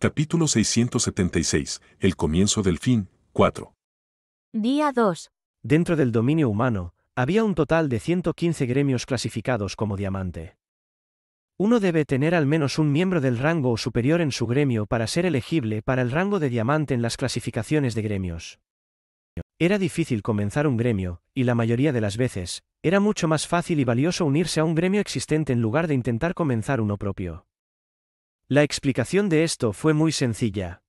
Capítulo 676. El comienzo del fin. 4. Día 2. Dentro del dominio humano, había un total de 115 gremios clasificados como diamante. Uno debe tener al menos un miembro del rango o superior en su gremio para ser elegible para el rango de diamante en las clasificaciones de gremios. Era difícil comenzar un gremio, y la mayoría de las veces, era mucho más fácil y valioso unirse a un gremio existente en lugar de intentar comenzar uno propio. La explicación de esto fue muy sencilla.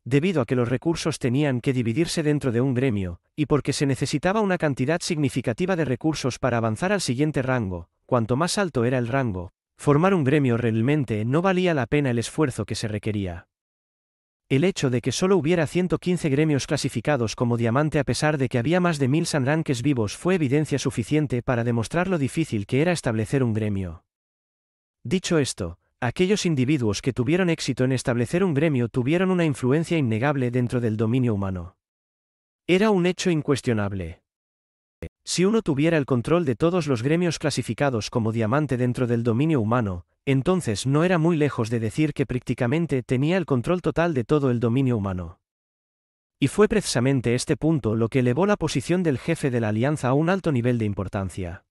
Debido a que los recursos tenían que dividirse dentro de un gremio, y porque se necesitaba una cantidad significativa de recursos para avanzar al siguiente rango, cuanto más alto era el rango, formar un gremio realmente no valía la pena el esfuerzo que se requería. El hecho de que solo hubiera 115 gremios clasificados como diamante a pesar de que había más de 1000 sanranques vivos fue evidencia suficiente para demostrar lo difícil que era establecer un gremio. Dicho esto, aquellos individuos que tuvieron éxito en establecer un gremio tuvieron una influencia innegable dentro del dominio humano. Era un hecho incuestionable. Si uno tuviera el control de todos los gremios clasificados como diamante dentro del dominio humano, entonces no era muy lejos de decir que prácticamente tenía el control total de todo el dominio humano. Y fue precisamente este punto lo que elevó la posición del jefe de la alianza a un alto nivel de importancia.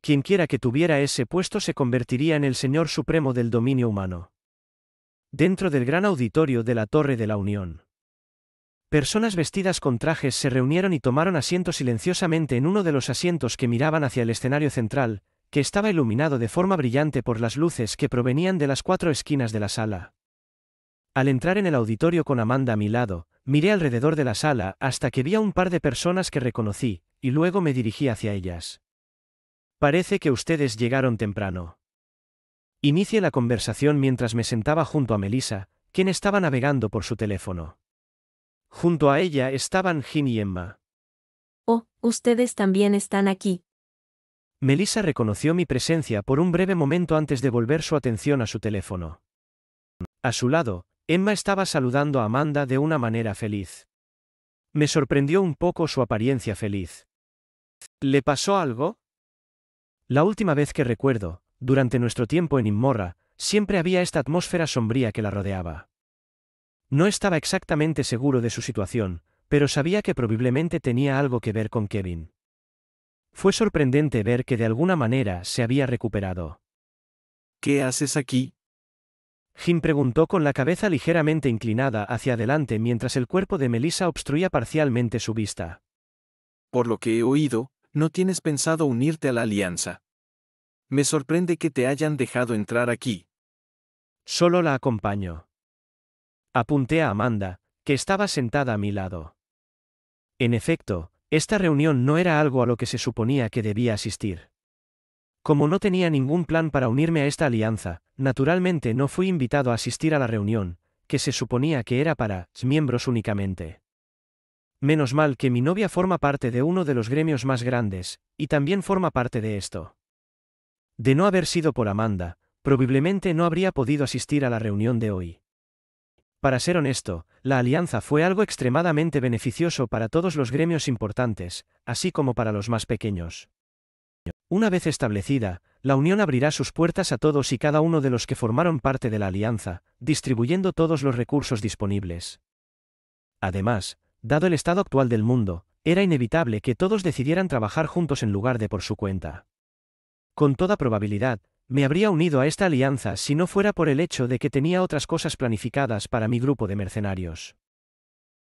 Quienquiera que tuviera ese puesto se convertiría en el señor supremo del dominio humano. Dentro del gran auditorio de la Torre de la Unión, personas vestidas con trajes se reunieron y tomaron asiento silenciosamente en uno de los asientos que miraban hacia el escenario central, que estaba iluminado de forma brillante por las luces que provenían de las 4 esquinas de la sala. Al entrar en el auditorio con Amanda a mi lado, miré alrededor de la sala hasta que vi a un par de personas que reconocí, y luego me dirigí hacia ellas. Parece que ustedes llegaron temprano. Inicié la conversación mientras me sentaba junto a Melissa, quien estaba navegando por su teléfono. Junto a ella estaban Jin y Emma. Oh, ustedes también están aquí. Melissa reconoció mi presencia por un breve momento antes de volver su atención a su teléfono. A su lado, Emma estaba saludando a Amanda de una manera feliz. Me sorprendió un poco su apariencia feliz. ¿Le pasó algo? La última vez que recuerdo, durante nuestro tiempo en Immorra, siempre había esta atmósfera sombría que la rodeaba. No estaba exactamente seguro de su situación, pero sabía que probablemente tenía algo que ver con Kevin. Fue sorprendente ver que de alguna manera se había recuperado. ¿Qué haces aquí? Jim preguntó con la cabeza ligeramente inclinada hacia adelante mientras el cuerpo de Melissa obstruía parcialmente su vista. Por lo que he oído, no tienes pensado unirte a la alianza. Me sorprende que te hayan dejado entrar aquí. Solo la acompaño. Apunté a Amanda, que estaba sentada a mi lado. En efecto, esta reunión no era algo a lo que se suponía que debía asistir. Como no tenía ningún plan para unirme a esta alianza, naturalmente no fui invitado a asistir a la reunión, que se suponía que era para miembros únicamente. Menos mal que mi novia forma parte de uno de los gremios más grandes, y también forma parte de esto. De no haber sido por Amanda, probablemente no habría podido asistir a la reunión de hoy. Para ser honesto, la alianza fue algo extremadamente beneficioso para todos los gremios importantes, así como para los más pequeños. Una vez establecida, la unión abrirá sus puertas a todos y cada uno de los que formaron parte de la alianza, distribuyendo todos los recursos disponibles. Además, dado el estado actual del mundo, era inevitable que todos decidieran trabajar juntos en lugar de por su cuenta. Con toda probabilidad, me habría unido a esta alianza si no fuera por el hecho de que tenía otras cosas planificadas para mi grupo de mercenarios.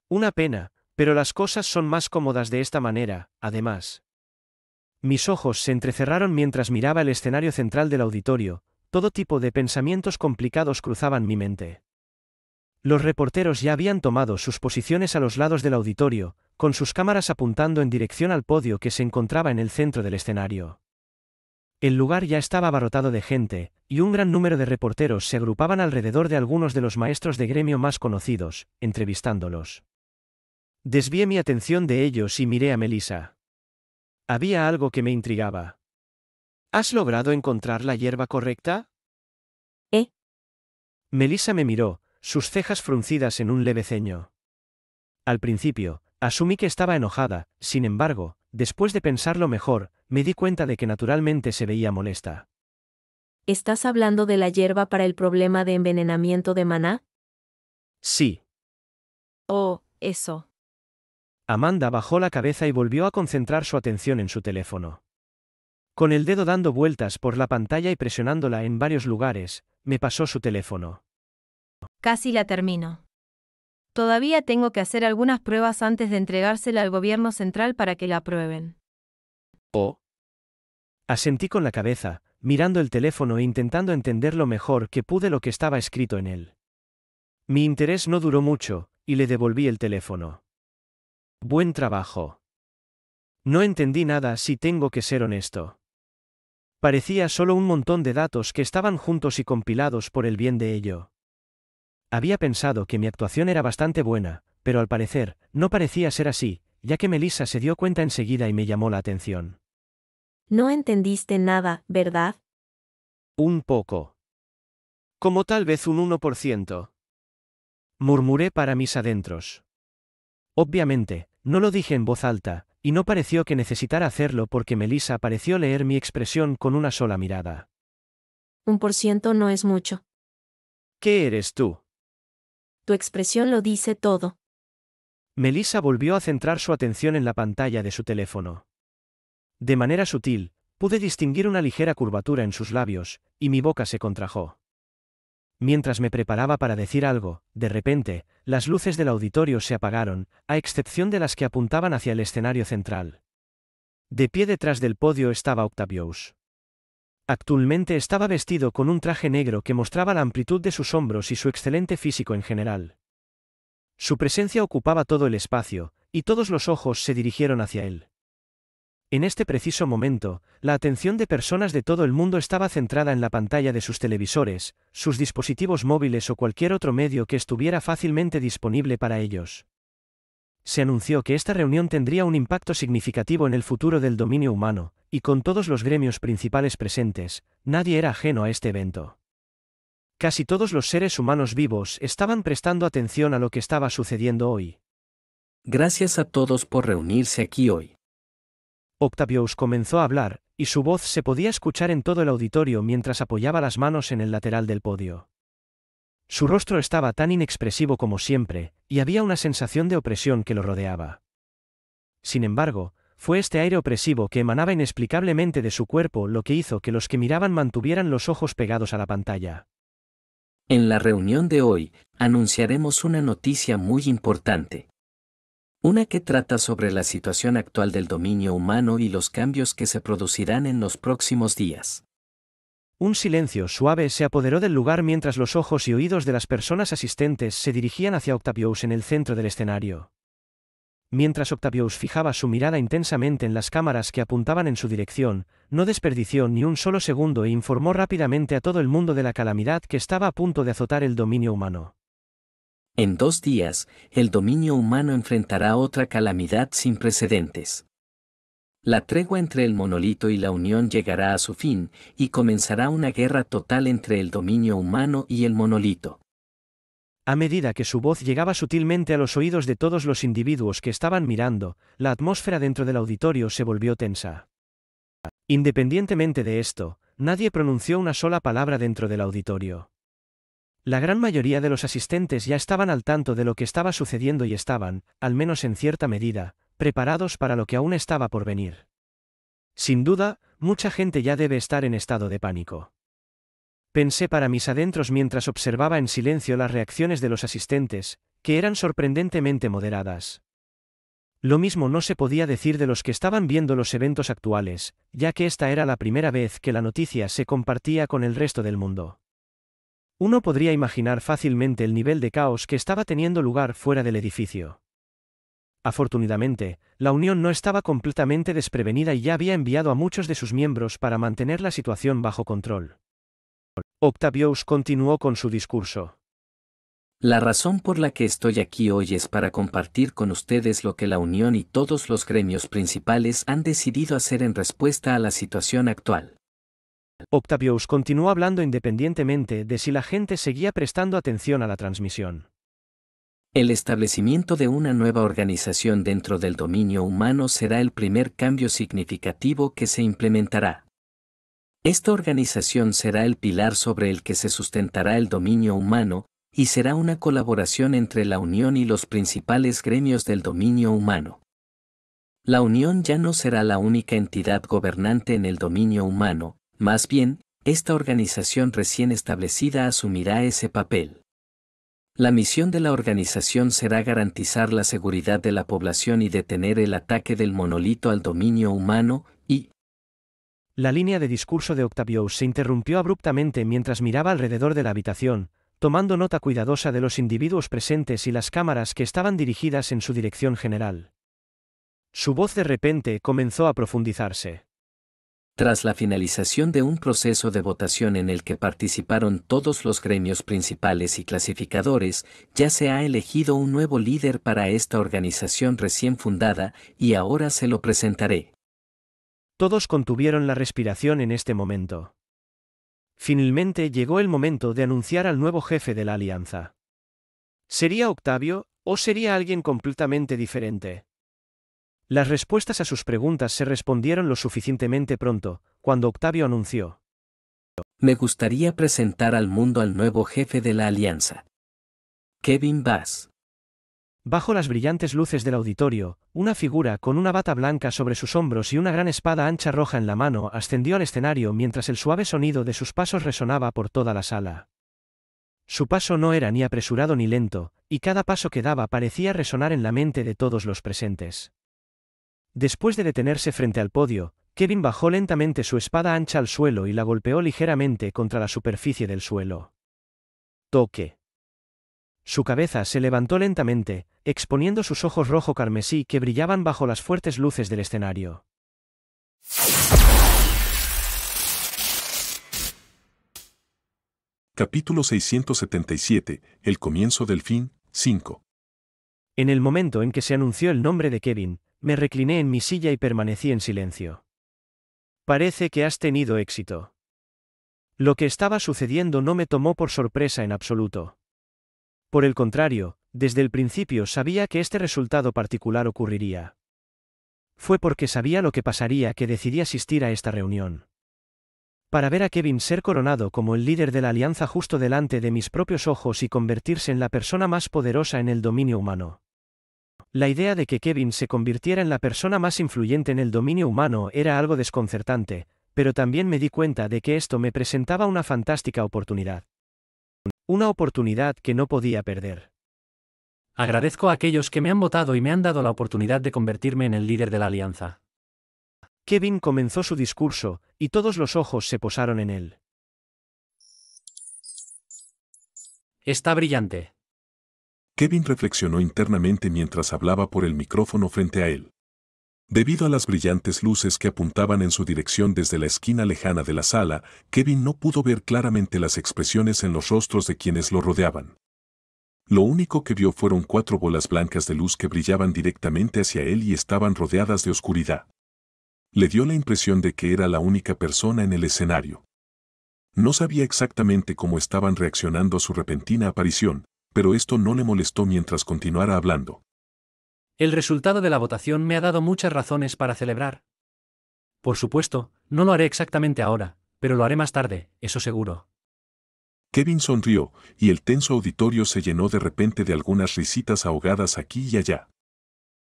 Una pena, pero las cosas son más cómodas de esta manera, además. Mis ojos se entrecerraron mientras miraba el escenario central del auditorio, todo tipo de pensamientos complicados cruzaban mi mente. Los reporteros ya habían tomado sus posiciones a los lados del auditorio, con sus cámaras apuntando en dirección al podio que se encontraba en el centro del escenario. El lugar ya estaba abarrotado de gente, y un gran número de reporteros se agrupaban alrededor de algunos de los maestros de gremio más conocidos, entrevistándolos. Desvié mi atención de ellos y miré a Melissa. Había algo que me intrigaba. ¿Has logrado encontrar la hierba correcta? Melissa me miró, sus cejas fruncidas en un leve ceño. Al principio, asumí que estaba enojada, sin embargo, después de pensarlo mejor, me di cuenta de que naturalmente se veía molesta. ¿Estás hablando de la hierba para el problema de envenenamiento de maná? Sí. Oh, eso. Amanda bajó la cabeza y volvió a concentrar su atención en su teléfono. Con el dedo dando vueltas por la pantalla y presionándola en varios lugares, me pasó su teléfono. Casi la termino. Todavía tengo que hacer algunas pruebas antes de entregársela al gobierno central para que la aprueben. Oh. Asentí con la cabeza, mirando el teléfono e intentando entender lo mejor que pude lo que estaba escrito en él. Mi interés no duró mucho, y le devolví el teléfono. Buen trabajo. No entendí nada si tengo que ser honesto. Parecía solo un montón de datos que estaban juntos y compilados por el bien de ello. Había pensado que mi actuación era bastante buena, pero al parecer, no parecía ser así, ya que Melissa se dio cuenta enseguida y me llamó la atención. No entendiste nada, ¿verdad? Un poco. Como tal vez un 1%. Murmuré para mis adentros. Obviamente, no lo dije en voz alta, y no pareció que necesitara hacerlo porque Melissa pareció leer mi expresión con una sola mirada. 1% no es mucho. ¿Qué eres tú? Tu expresión lo dice todo. Melissa volvió a centrar su atención en la pantalla de su teléfono. De manera sutil, pude distinguir una ligera curvatura en sus labios, y mi boca se contrajo. Mientras me preparaba para decir algo, de repente, las luces del auditorio se apagaron, a excepción de las que apuntaban hacia el escenario central. De pie detrás del podio estaba Octavius. Actualmente estaba vestido con un traje negro que mostraba la amplitud de sus hombros y su excelente físico en general. Su presencia ocupaba todo el espacio, y todos los ojos se dirigieron hacia él. En este preciso momento, la atención de personas de todo el mundo estaba centrada en la pantalla de sus televisores, sus dispositivos móviles o cualquier otro medio que estuviera fácilmente disponible para ellos. Se anunció que esta reunión tendría un impacto significativo en el futuro del dominio humano, y con todos los gremios principales presentes, nadie era ajeno a este evento. Casi todos los seres humanos vivos estaban prestando atención a lo que estaba sucediendo hoy. Gracias a todos por reunirse aquí hoy. Octavius comenzó a hablar, y su voz se podía escuchar en todo el auditorio mientras apoyaba las manos en el lateral del podio. Su rostro estaba tan inexpresivo como siempre, y había una sensación de opresión que lo rodeaba. Sin embargo, fue este aire opresivo que emanaba inexplicablemente de su cuerpo lo que hizo que los que miraban mantuvieran los ojos pegados a la pantalla. En la reunión de hoy, anunciaremos una noticia muy importante. Una que trata sobre la situación actual del dominio humano y los cambios que se producirán en los próximos días. Un silencio suave se apoderó del lugar mientras los ojos y oídos de las personas asistentes se dirigían hacia Octavius en el centro del escenario. Mientras Octavius fijaba su mirada intensamente en las cámaras que apuntaban en su dirección, no desperdició ni un solo segundo e informó rápidamente a todo el mundo de la calamidad que estaba a punto de azotar el dominio humano. En 2 días, el dominio humano enfrentará otra calamidad sin precedentes. La tregua entre el monolito y la unión llegará a su fin, y comenzará una guerra total entre el dominio humano y el monolito. A medida que su voz llegaba sutilmente a los oídos de todos los individuos que estaban mirando, la atmósfera dentro del auditorio se volvió tensa. Independientemente de esto, nadie pronunció una sola palabra dentro del auditorio. La gran mayoría de los asistentes ya estaban al tanto de lo que estaba sucediendo y estaban, al menos en cierta medida, preparados para lo que aún estaba por venir. Sin duda, mucha gente ya debe estar en estado de pánico. Pensé para mis adentros mientras observaba en silencio las reacciones de los asistentes, que eran sorprendentemente moderadas. Lo mismo no se podía decir de los que estaban viendo los eventos actuales, ya que esta era la primera vez que la noticia se compartía con el resto del mundo. Uno podría imaginar fácilmente el nivel de caos que estaba teniendo lugar fuera del edificio. Afortunadamente, la Unión no estaba completamente desprevenida y ya había enviado a muchos de sus miembros para mantener la situación bajo control. Octavius continuó con su discurso. La razón por la que estoy aquí hoy es para compartir con ustedes lo que la Unión y todos los gremios principales han decidido hacer en respuesta a la situación actual. Octavius continuó hablando independientemente de si la gente seguía prestando atención a la transmisión. El establecimiento de una nueva organización dentro del dominio humano será el primer cambio significativo que se implementará. Esta organización será el pilar sobre el que se sustentará el dominio humano, y será una colaboración entre la Unión y los principales gremios del dominio humano. La Unión ya no será la única entidad gobernante en el dominio humano, más bien, esta organización recién establecida asumirá ese papel. La misión de la organización será garantizar la seguridad de la población y detener el ataque del monolito al dominio humano, y... La línea de discurso de Octavius se interrumpió abruptamente mientras miraba alrededor de la habitación, tomando nota cuidadosa de los individuos presentes y las cámaras que estaban dirigidas en su dirección general. Su voz de repente comenzó a profundizarse. Tras la finalización de un proceso de votación en el que participaron todos los gremios principales y clasificadores, ya se ha elegido un nuevo líder para esta organización recién fundada, y ahora se lo presentaré. Todos contuvieron la respiración en este momento. Finalmente llegó el momento de anunciar al nuevo jefe de la alianza. ¿Sería Octavio, o sería alguien completamente diferente? Las respuestas a sus preguntas se respondieron lo suficientemente pronto, cuando Octavio anunció: Me gustaría presentar al mundo al nuevo jefe de la alianza. Kevin Bass. Bajo las brillantes luces del auditorio, una figura con una bata blanca sobre sus hombros y una gran espada ancha roja en la mano ascendió al escenario mientras el suave sonido de sus pasos resonaba por toda la sala. Su paso no era ni apresurado ni lento, y cada paso que daba parecía resonar en la mente de todos los presentes. Después de detenerse frente al podio, Kevin bajó lentamente su espada ancha al suelo y la golpeó ligeramente contra la superficie del suelo. Toque. Su cabeza se levantó lentamente, exponiendo sus ojos rojo carmesí que brillaban bajo las fuertes luces del escenario. Capítulo 677, El comienzo del fin, 5. En el momento en que se anunció el nombre de Kevin, me recliné en mi silla y permanecí en silencio. Parece que has tenido éxito. Lo que estaba sucediendo no me tomó por sorpresa en absoluto. Por el contrario, desde el principio sabía que este resultado particular ocurriría. Fue porque sabía lo que pasaría que decidí asistir a esta reunión. Para ver a Kevin ser coronado como el líder de la alianza justo delante de mis propios ojos y convertirse en la persona más poderosa en el dominio humano. La idea de que Kevin se convirtiera en la persona más influyente en el dominio humano era algo desconcertante, pero también me di cuenta de que esto me presentaba una fantástica oportunidad. Una oportunidad que no podía perder. Agradezco a aquellos que me han votado y me han dado la oportunidad de convertirme en el líder de la alianza. Kevin comenzó su discurso, y todos los ojos se posaron en él. Está brillante. Kevin reflexionó internamente mientras hablaba por el micrófono frente a él. Debido a las brillantes luces que apuntaban en su dirección desde la esquina lejana de la sala, Kevin no pudo ver claramente las expresiones en los rostros de quienes lo rodeaban. Lo único que vio fueron 4 bolas blancas de luz que brillaban directamente hacia él y estaban rodeadas de oscuridad. Le dio la impresión de que era la única persona en el escenario. No sabía exactamente cómo estaban reaccionando a su repentina aparición, pero esto no le molestó mientras continuara hablando. El resultado de la votación me ha dado muchas razones para celebrar. Por supuesto, no lo haré exactamente ahora, pero lo haré más tarde, eso seguro. Kevin sonrió, y el tenso auditorio se llenó de repente de algunas risitas ahogadas aquí y allá.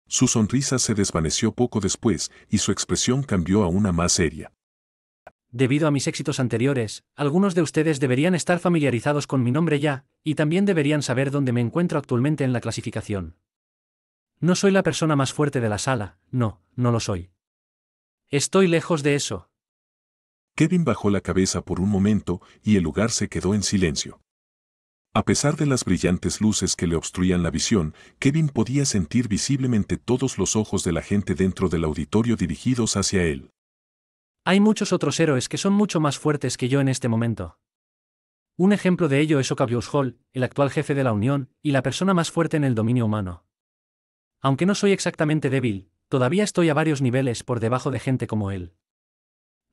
Su sonrisa se desvaneció poco después, y su expresión cambió a una más seria. Debido a mis éxitos anteriores, algunos de ustedes deberían estar familiarizados con mi nombre ya, y también deberían saber dónde me encuentro actualmente en la clasificación. No soy la persona más fuerte de la sala, no lo soy. Estoy lejos de eso. Kevin bajó la cabeza por un momento, y el lugar se quedó en silencio. A pesar de las brillantes luces que le obstruían la visión, Kevin podía sentir visiblemente todos los ojos de la gente dentro del auditorio dirigidos hacia él. Hay muchos otros héroes que son mucho más fuertes que yo en este momento. Un ejemplo de ello es Octavius Hall, el actual jefe de la Unión, y la persona más fuerte en el dominio humano. Aunque no soy exactamente débil, todavía estoy a varios niveles por debajo de gente como él.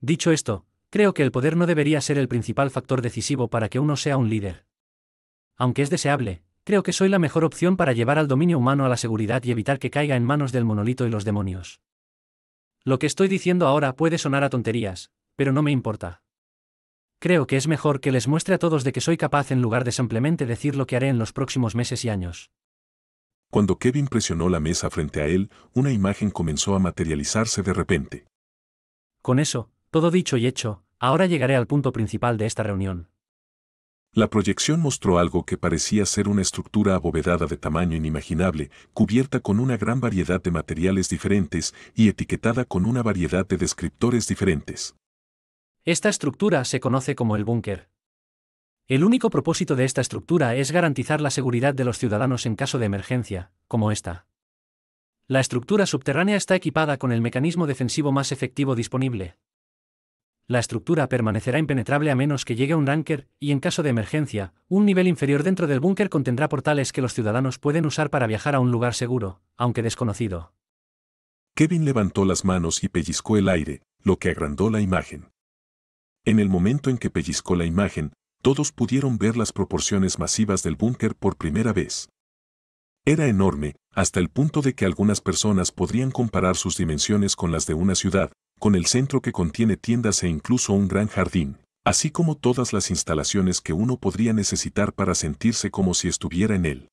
Dicho esto, creo que el poder no debería ser el principal factor decisivo para que uno sea un líder. Aunque es deseable, creo que soy la mejor opción para llevar al dominio humano a la seguridad y evitar que caiga en manos del monolito y los demonios. Lo que estoy diciendo ahora puede sonar a tonterías, pero no me importa. Creo que es mejor que les muestre a todos de que soy capaz en lugar de simplemente decir lo que haré en los próximos meses y años. Cuando Kevin presionó la mesa frente a él, una imagen comenzó a materializarse de repente. Con eso, todo dicho y hecho, ahora llegaré al punto principal de esta reunión. La proyección mostró algo que parecía ser una estructura abovedada de tamaño inimaginable, cubierta con una gran variedad de materiales diferentes y etiquetada con una variedad de descriptores diferentes. Esta estructura se conoce como el búnker. El único propósito de esta estructura es garantizar la seguridad de los ciudadanos en caso de emergencia, como esta. La estructura subterránea está equipada con el mecanismo defensivo más efectivo disponible. La estructura permanecerá impenetrable a menos que llegue un ranker, y en caso de emergencia, un nivel inferior dentro del búnker contendrá portales que los ciudadanos pueden usar para viajar a un lugar seguro, aunque desconocido. Kevin levantó las manos y pellizcó el aire, lo que agrandó la imagen. En el momento en que pellizcó la imagen, todos pudieron ver las proporciones masivas del búnker por primera vez. Era enorme, hasta el punto de que algunas personas podrían comparar sus dimensiones con las de una ciudad, con el centro que contiene tiendas e incluso un gran jardín, así como todas las instalaciones que uno podría necesitar para sentirse como si estuviera en él.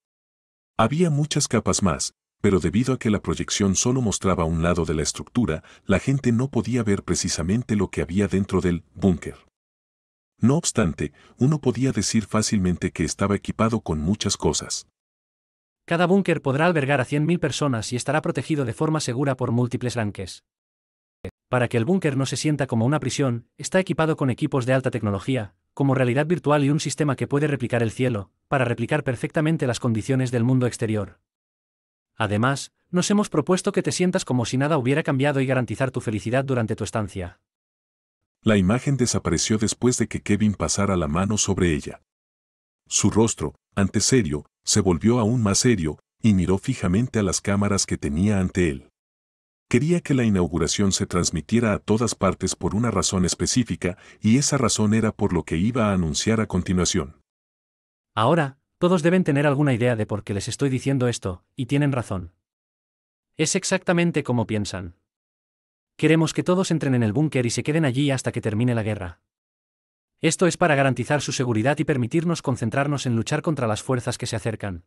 Había muchas capas más, pero debido a que la proyección solo mostraba un lado de la estructura, la gente no podía ver precisamente lo que había dentro del búnker. No obstante, uno podía decir fácilmente que estaba equipado con muchas cosas. Cada búnker podrá albergar a 100.000 personas y estará protegido de forma segura por múltiples rankes. Para que el búnker no se sienta como una prisión, está equipado con equipos de alta tecnología, como realidad virtual y un sistema que puede replicar el cielo, para replicar perfectamente las condiciones del mundo exterior. Además, nos hemos propuesto que te sientas como si nada hubiera cambiado y garantizar tu felicidad durante tu estancia. La imagen desapareció después de que Kevin pasara la mano sobre ella. Su rostro, antes serio, se volvió aún más serio, y miró fijamente a las cámaras que tenía ante él. Quería que la inauguración se transmitiera a todas partes por una razón específica, y esa razón era por lo que iba a anunciar a continuación. Ahora, todos deben tener alguna idea de por qué les estoy diciendo esto, y tienen razón. Es exactamente como piensan. Queremos que todos entren en el búnker y se queden allí hasta que termine la guerra. Esto es para garantizar su seguridad y permitirnos concentrarnos en luchar contra las fuerzas que se acercan.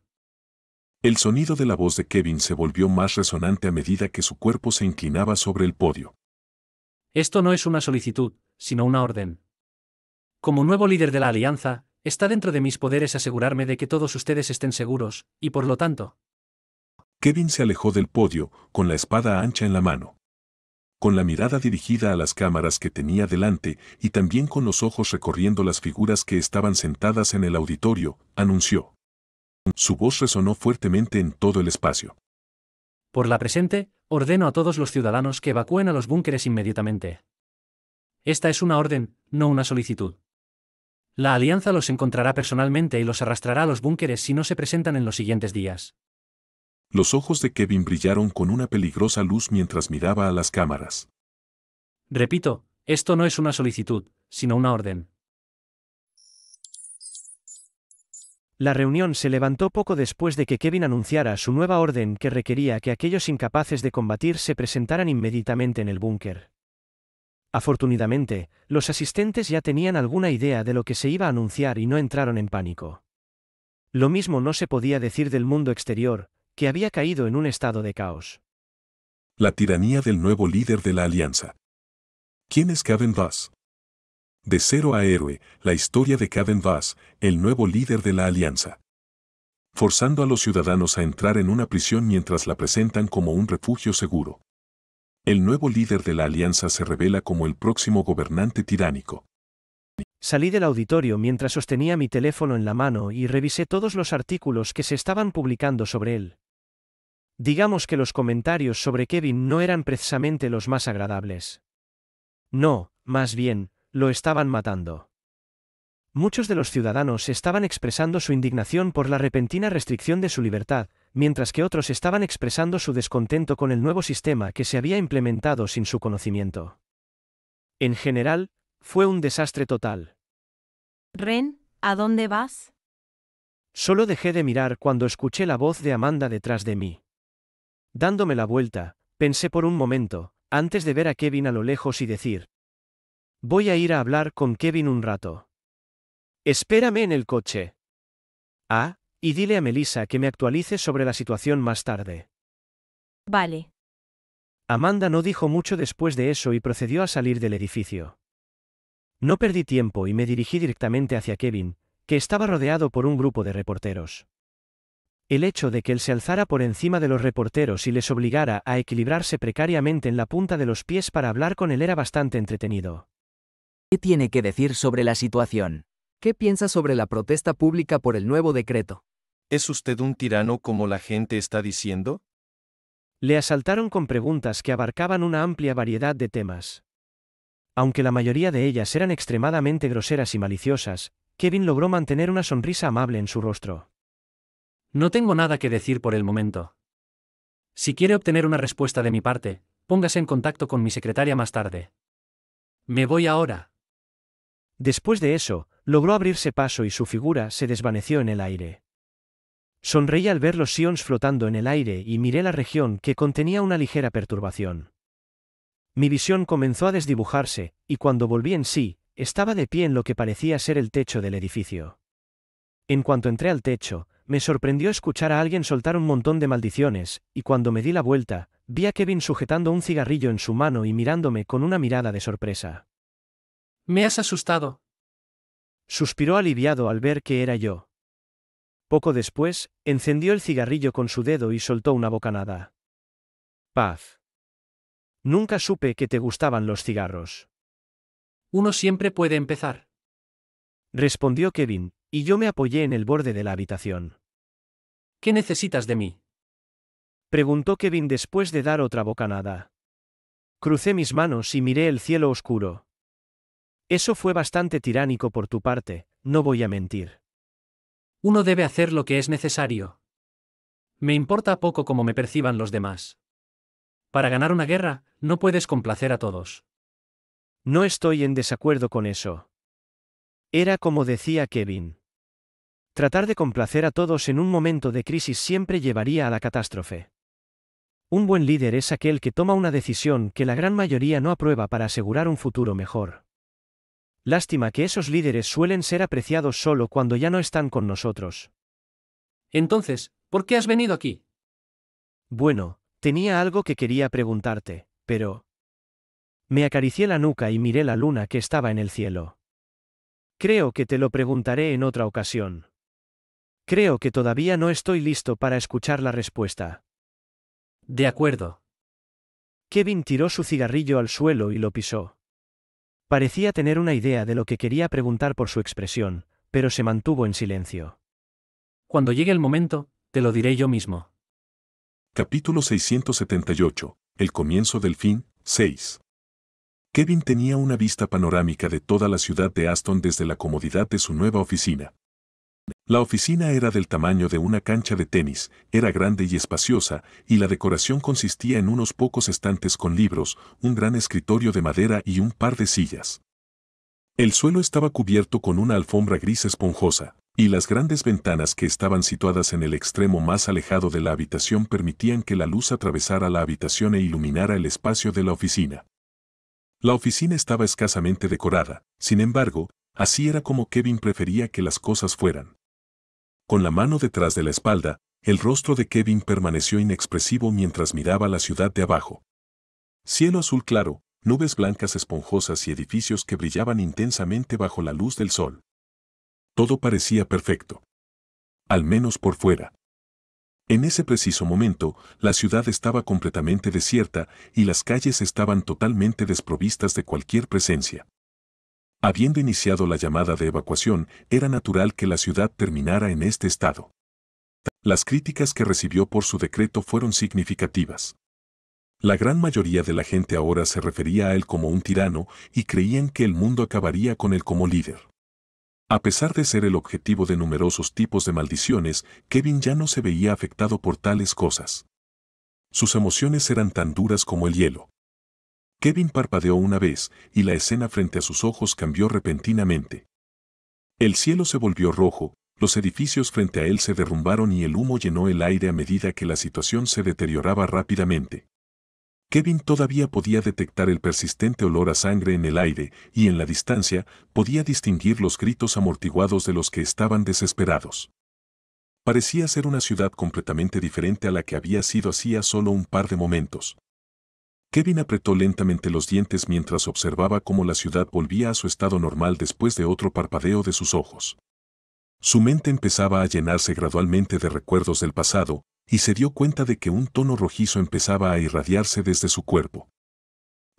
El sonido de la voz de Kevin se volvió más resonante a medida que su cuerpo se inclinaba sobre el podio. Esto no es una solicitud, sino una orden. Como nuevo líder de la Alianza, está dentro de mis poderes asegurarme de que todos ustedes estén seguros, y por lo tanto... Kevin se alejó del podio, con la espada ancha en la mano. Con la mirada dirigida a las cámaras que tenía delante y también con los ojos recorriendo las figuras que estaban sentadas en el auditorio, anunció. Su voz resonó fuertemente en todo el espacio. Por la presente, ordeno a todos los ciudadanos que evacúen a los búnkeres inmediatamente. Esta es una orden, no una solicitud. La Alianza los encontrará personalmente y los arrastrará a los búnkeres si no se presentan en los siguientes días. Los ojos de Kevin brillaron con una peligrosa luz mientras miraba a las cámaras. Repito, esto no es una solicitud, sino una orden. La reunión se levantó poco después de que Kevin anunciara su nueva orden que requería que aquellos incapaces de combatir se presentaran inmediatamente en el búnker. Afortunadamente, los asistentes ya tenían alguna idea de lo que se iba a anunciar y no entraron en pánico. Lo mismo no se podía decir del mundo exterior, que había caído en un estado de caos. La tiranía del nuevo líder de la Alianza. ¿Quién es Kevin Voss? De cero a héroe, la historia de Kevin Voss, el nuevo líder de la Alianza. Forzando a los ciudadanos a entrar en una prisión mientras la presentan como un refugio seguro. El nuevo líder de la Alianza se revela como el próximo gobernante tiránico. Salí del auditorio mientras sostenía mi teléfono en la mano y revisé todos los artículos que se estaban publicando sobre él. Digamos que los comentarios sobre Kevin no eran precisamente los más agradables. No, más bien, lo estaban matando. Muchos de los ciudadanos estaban expresando su indignación por la repentina restricción de su libertad, mientras que otros estaban expresando su descontento con el nuevo sistema que se había implementado sin su conocimiento. En general, fue un desastre total. Ren, ¿a dónde vas? Solo dejé de mirar cuando escuché la voz de Amanda detrás de mí. Dándome la vuelta, pensé por un momento, antes de ver a Kevin a lo lejos y decir: Voy a ir a hablar con Kevin un rato. Espérame en el coche. Ah, y dile a Melissa que me actualice sobre la situación más tarde. Vale. Amanda no dijo mucho después de eso y procedió a salir del edificio. No perdí tiempo y me dirigí directamente hacia Kevin, que estaba rodeado por un grupo de reporteros. El hecho de que él se alzara por encima de los reporteros y les obligara a equilibrarse precariamente en la punta de los pies para hablar con él era bastante entretenido. ¿Qué tiene que decir sobre la situación? ¿Qué piensa sobre la protesta pública por el nuevo decreto? ¿Es usted un tirano como la gente está diciendo? Le asaltaron con preguntas que abarcaban una amplia variedad de temas. Aunque la mayoría de ellas eran extremadamente groseras y maliciosas, Kevin logró mantener una sonrisa amable en su rostro. No tengo nada que decir por el momento. Si quiere obtener una respuesta de mi parte, póngase en contacto con mi secretaria más tarde. Me voy ahora. Después de eso, logró abrirse paso y su figura se desvaneció en el aire. Sonreí al ver los Sions flotando en el aire y miré la región que contenía una ligera perturbación. Mi visión comenzó a desdibujarse, y cuando volví en sí, estaba de pie en lo que parecía ser el techo del edificio. En cuanto entré al techo, me sorprendió escuchar a alguien soltar un montón de maldiciones, y cuando me di la vuelta, vi a Kevin sujetando un cigarrillo en su mano y mirándome con una mirada de sorpresa. ¿Me has asustado? Suspiró aliviado al ver que era yo. Poco después, encendió el cigarrillo con su dedo y soltó una bocanada. Paz. Nunca supe que te gustaban los cigarros. Uno siempre puede empezar. Respondió Kevin, y yo me apoyé en el borde de la habitación. ¿Qué necesitas de mí? Preguntó Kevin después de dar otra bocanada. Crucé mis manos y miré el cielo oscuro. Eso fue bastante tiránico por tu parte, no voy a mentir. Uno debe hacer lo que es necesario. Me importa poco cómo me perciban los demás. Para ganar una guerra, no puedes complacer a todos. No estoy en desacuerdo con eso. Era como decía Kevin. Tratar de complacer a todos en un momento de crisis siempre llevaría a la catástrofe. Un buen líder es aquel que toma una decisión que la gran mayoría no aprueba para asegurar un futuro mejor. Lástima que esos líderes suelen ser apreciados solo cuando ya no están con nosotros. Entonces, ¿por qué has venido aquí? Bueno, tenía algo que quería preguntarte, pero... Me acaricié la nuca y miré la luna que estaba en el cielo. Creo que te lo preguntaré en otra ocasión. Creo que todavía no estoy listo para escuchar la respuesta. De acuerdo. Kevin tiró su cigarrillo al suelo y lo pisó. Parecía tener una idea de lo que quería preguntar por su expresión, pero se mantuvo en silencio. Cuando llegue el momento, te lo diré yo mismo. Capítulo 678. El comienzo del fin, 6. Kevin tenía una vista panorámica de toda la ciudad de Aston desde la comodidad de su nueva oficina. La oficina era del tamaño de una cancha de tenis, era grande y espaciosa, y la decoración consistía en unos pocos estantes con libros, un gran escritorio de madera y un par de sillas. El suelo estaba cubierto con una alfombra gris esponjosa, y las grandes ventanas que estaban situadas en el extremo más alejado de la habitación permitían que la luz atravesara la habitación e iluminara el espacio de la oficina. La oficina estaba escasamente decorada, sin embargo, así era como Kevin prefería que las cosas fueran. Con la mano detrás de la espalda, el rostro de Kevin permaneció inexpresivo mientras miraba la ciudad de abajo. Cielo azul claro, nubes blancas esponjosas y edificios que brillaban intensamente bajo la luz del sol. Todo parecía perfecto. Al menos por fuera. En ese preciso momento, la ciudad estaba completamente desierta y las calles estaban totalmente desprovistas de cualquier presencia. Habiendo iniciado la llamada de evacuación, era natural que la ciudad terminara en este estado. Las críticas que recibió por su decreto fueron significativas. La gran mayoría de la gente ahora se refería a él como un tirano y creían que el mundo acabaría con él como líder. A pesar de ser el objetivo de numerosos tipos de maldiciones, Kevin ya no se veía afectado por tales cosas. Sus emociones eran tan duras como el hielo. Kevin parpadeó una vez, y la escena frente a sus ojos cambió repentinamente. El cielo se volvió rojo, los edificios frente a él se derrumbaron y el humo llenó el aire a medida que la situación se deterioraba rápidamente. Kevin todavía podía detectar el persistente olor a sangre en el aire y en la distancia podía distinguir los gritos amortiguados de los que estaban desesperados. Parecía ser una ciudad completamente diferente a la que había sido hacía solo un par de momentos. Kevin apretó lentamente los dientes mientras observaba cómo la ciudad volvía a su estado normal después de otro parpadeo de sus ojos. Su mente empezaba a llenarse gradualmente de recuerdos del pasado, y se dio cuenta de que un tono rojizo empezaba a irradiarse desde su cuerpo.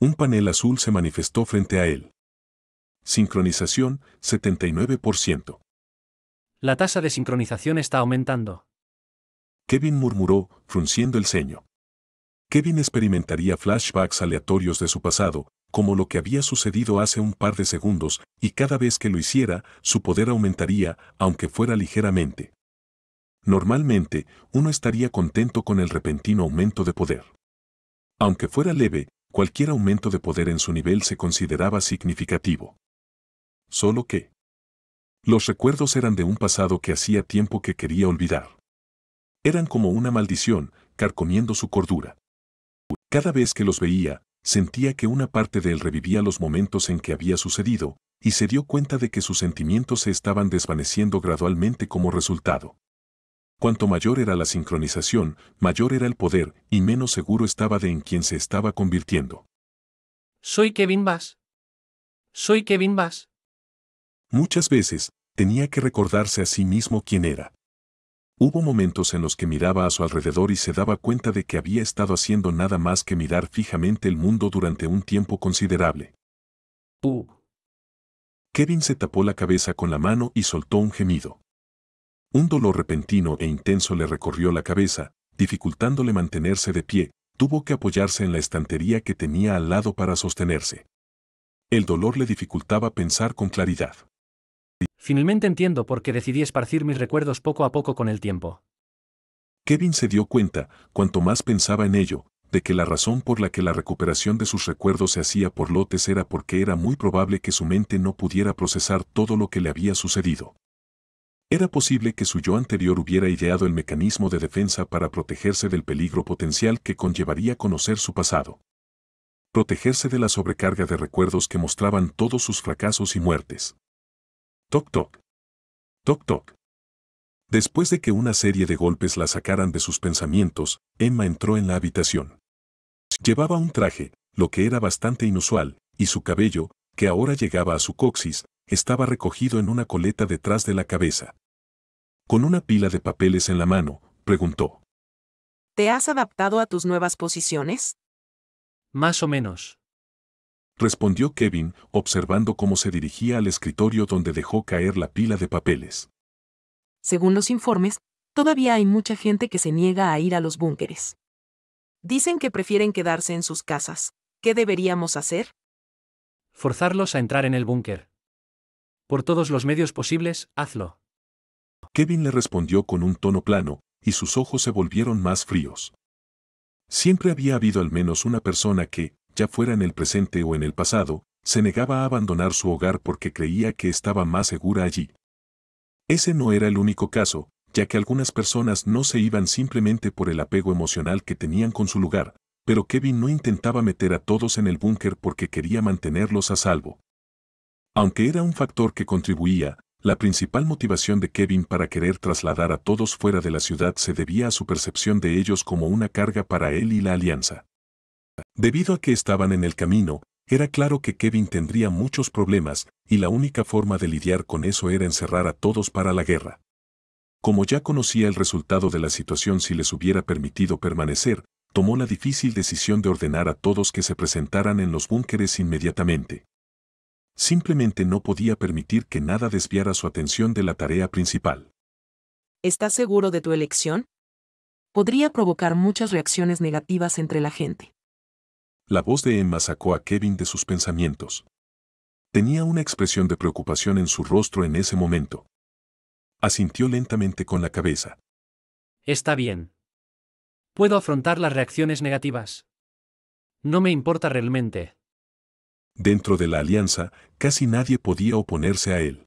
Un panel azul se manifestó frente a él. Sincronización, 79%. La tasa de sincronización está aumentando. Kevin murmuró, frunciendo el ceño. Kevin experimentaría flashbacks aleatorios de su pasado, como lo que había sucedido hace un par de segundos, y cada vez que lo hiciera, su poder aumentaría, aunque fuera ligeramente. Normalmente, uno estaría contento con el repentino aumento de poder. Aunque fuera leve, cualquier aumento de poder en su nivel se consideraba significativo. Solo que los recuerdos eran de un pasado que hacía tiempo que quería olvidar. Eran como una maldición, carcomiendo su cordura. Cada vez que los veía, sentía que una parte de él revivía los momentos en que había sucedido, y se dio cuenta de que sus sentimientos se estaban desvaneciendo gradualmente como resultado. Cuanto mayor era la sincronización, mayor era el poder y menos seguro estaba de en quién se estaba convirtiendo. Soy Kevin Bass. Soy Kevin Bass. Muchas veces, tenía que recordarse a sí mismo quién era. Hubo momentos en los que miraba a su alrededor y se daba cuenta de que había estado haciendo nada más que mirar fijamente el mundo durante un tiempo considerable. Kevin se tapó la cabeza con la mano y soltó un gemido. Un dolor repentino e intenso le recorrió la cabeza, dificultándole mantenerse de pie. Tuvo que apoyarse en la estantería que tenía al lado para sostenerse. El dolor le dificultaba pensar con claridad. Finalmente entiendo por qué decidí esparcir mis recuerdos poco a poco con el tiempo. Kevin se dio cuenta, cuanto más pensaba en ello, de que la razón por la que la recuperación de sus recuerdos se hacía por lotes era porque era muy probable que su mente no pudiera procesar todo lo que le había sucedido. Era posible que su yo anterior hubiera ideado el mecanismo de defensa para protegerse del peligro potencial que conllevaría conocer su pasado. Protegerse de la sobrecarga de recuerdos que mostraban todos sus fracasos y muertes. Toc toc. Toc toc. Después de que una serie de golpes la sacaran de sus pensamientos, Emma entró en la habitación. Llevaba un traje, lo que era bastante inusual, y su cabello, que ahora llegaba a su coxis, estaba recogido en una coleta detrás de la cabeza. Con una pila de papeles en la mano, preguntó. ¿Te has adaptado a tus nuevas posiciones? Más o menos. Respondió Kevin, observando cómo se dirigía al escritorio donde dejó caer la pila de papeles. Según los informes, todavía hay mucha gente que se niega a ir a los búnkeres. Dicen que prefieren quedarse en sus casas. ¿Qué deberíamos hacer? Forzarlos a entrar en el búnker. Por todos los medios posibles, hazlo. Kevin le respondió con un tono plano, y sus ojos se volvieron más fríos. Siempre había habido al menos una persona que, ya fuera en el presente o en el pasado, se negaba a abandonar su hogar porque creía que estaba más segura allí. Ese no era el único caso, ya que algunas personas no se iban simplemente por el apego emocional que tenían con su lugar, pero Kevin no intentaba meter a todos en el búnker porque quería mantenerlos a salvo. Aunque era un factor que contribuía, la principal motivación de Kevin para querer trasladar a todos fuera de la ciudad se debía a su percepción de ellos como una carga para él y la alianza. Debido a que estaban en el camino, era claro que Kevin tendría muchos problemas, y la única forma de lidiar con eso era encerrar a todos para la guerra. Como ya conocía el resultado de la situación si les hubiera permitido permanecer, tomó la difícil decisión de ordenar a todos que se presentaran en los búnkeres inmediatamente. Simplemente no podía permitir que nada desviara su atención de la tarea principal. ¿Estás seguro de tu elección? Podría provocar muchas reacciones negativas entre la gente. La voz de Emma sacó a Kevin de sus pensamientos. Tenía una expresión de preocupación en su rostro en ese momento. Asintió lentamente con la cabeza. Está bien. Puedo afrontar las reacciones negativas. No me importa realmente. Dentro de la alianza, casi nadie podía oponerse a él.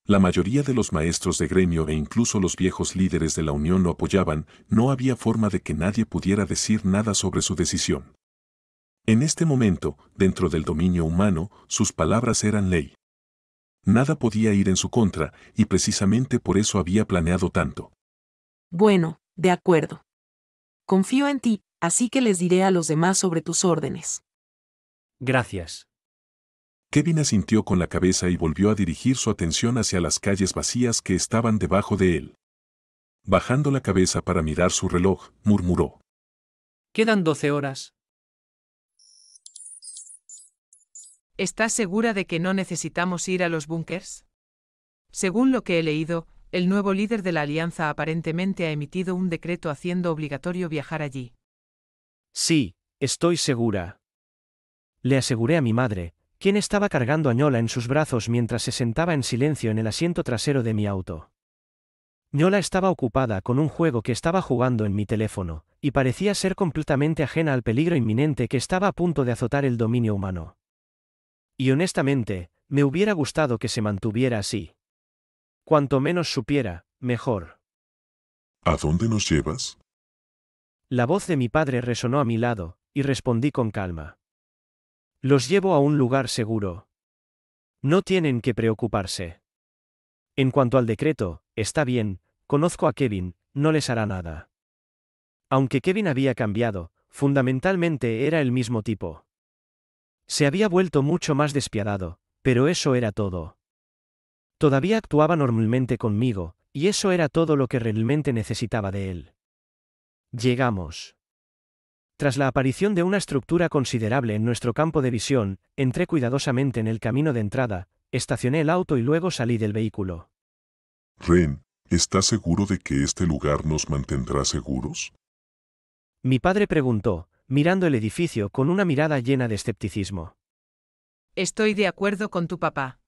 La mayoría de los maestros de gremio e incluso los viejos líderes de la Unión lo apoyaban, no había forma de que nadie pudiera decir nada sobre su decisión. En este momento, dentro del dominio humano, sus palabras eran ley. Nada podía ir en su contra, y precisamente por eso había planeado tanto. Bueno, de acuerdo. Confío en ti, así que les diré a los demás sobre tus órdenes. Gracias. Kevin asintió con la cabeza y volvió a dirigir su atención hacia las calles vacías que estaban debajo de él. Bajando la cabeza para mirar su reloj, murmuró. Quedan 12 horas. ¿Estás segura de que no necesitamos ir a los búnkers? Según lo que he leído, el nuevo líder de la Alianza aparentemente ha emitido un decreto haciendo obligatorio viajar allí. Sí, estoy segura. Le aseguré a mi madre, quien estaba cargando a Ñola en sus brazos mientras se sentaba en silencio en el asiento trasero de mi auto. Ñola estaba ocupada con un juego que estaba jugando en mi teléfono, y parecía ser completamente ajena al peligro inminente que estaba a punto de azotar el dominio humano. Y honestamente, me hubiera gustado que se mantuviera así. Cuanto menos supiera, mejor. ¿A dónde nos llevas? La voz de mi padre resonó a mi lado, y respondí con calma. Los llevo a un lugar seguro. No tienen que preocuparse. En cuanto al decreto, está bien, conozco a Kevin, no les hará nada. Aunque Kevin había cambiado, fundamentalmente era el mismo tipo. Se había vuelto mucho más despiadado, pero eso era todo. Todavía actuaba normalmente conmigo, y eso era todo lo que realmente necesitaba de él. Llegamos. Tras la aparición de una estructura considerable en nuestro campo de visión, entré cuidadosamente en el camino de entrada, estacioné el auto y luego salí del vehículo. Ren, ¿estás seguro de que este lugar nos mantendrá seguros? Mi padre preguntó, mirando el edificio con una mirada llena de escepticismo. Estoy de acuerdo con tu papá.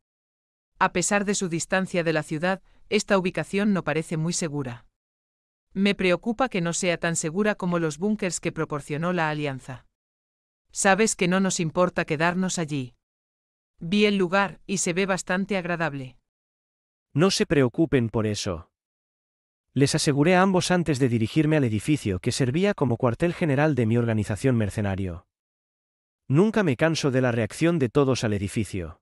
A pesar de su distancia de la ciudad, esta ubicación no parece muy segura. Me preocupa que no sea tan segura como los búnkers que proporcionó la Alianza. Sabes que no nos importa quedarnos allí. Vi el lugar y se ve bastante agradable. No se preocupen por eso. Les aseguré a ambos antes de dirigirme al edificio que servía como cuartel general de mi organización mercenario. Nunca me canso de la reacción de todos al edificio.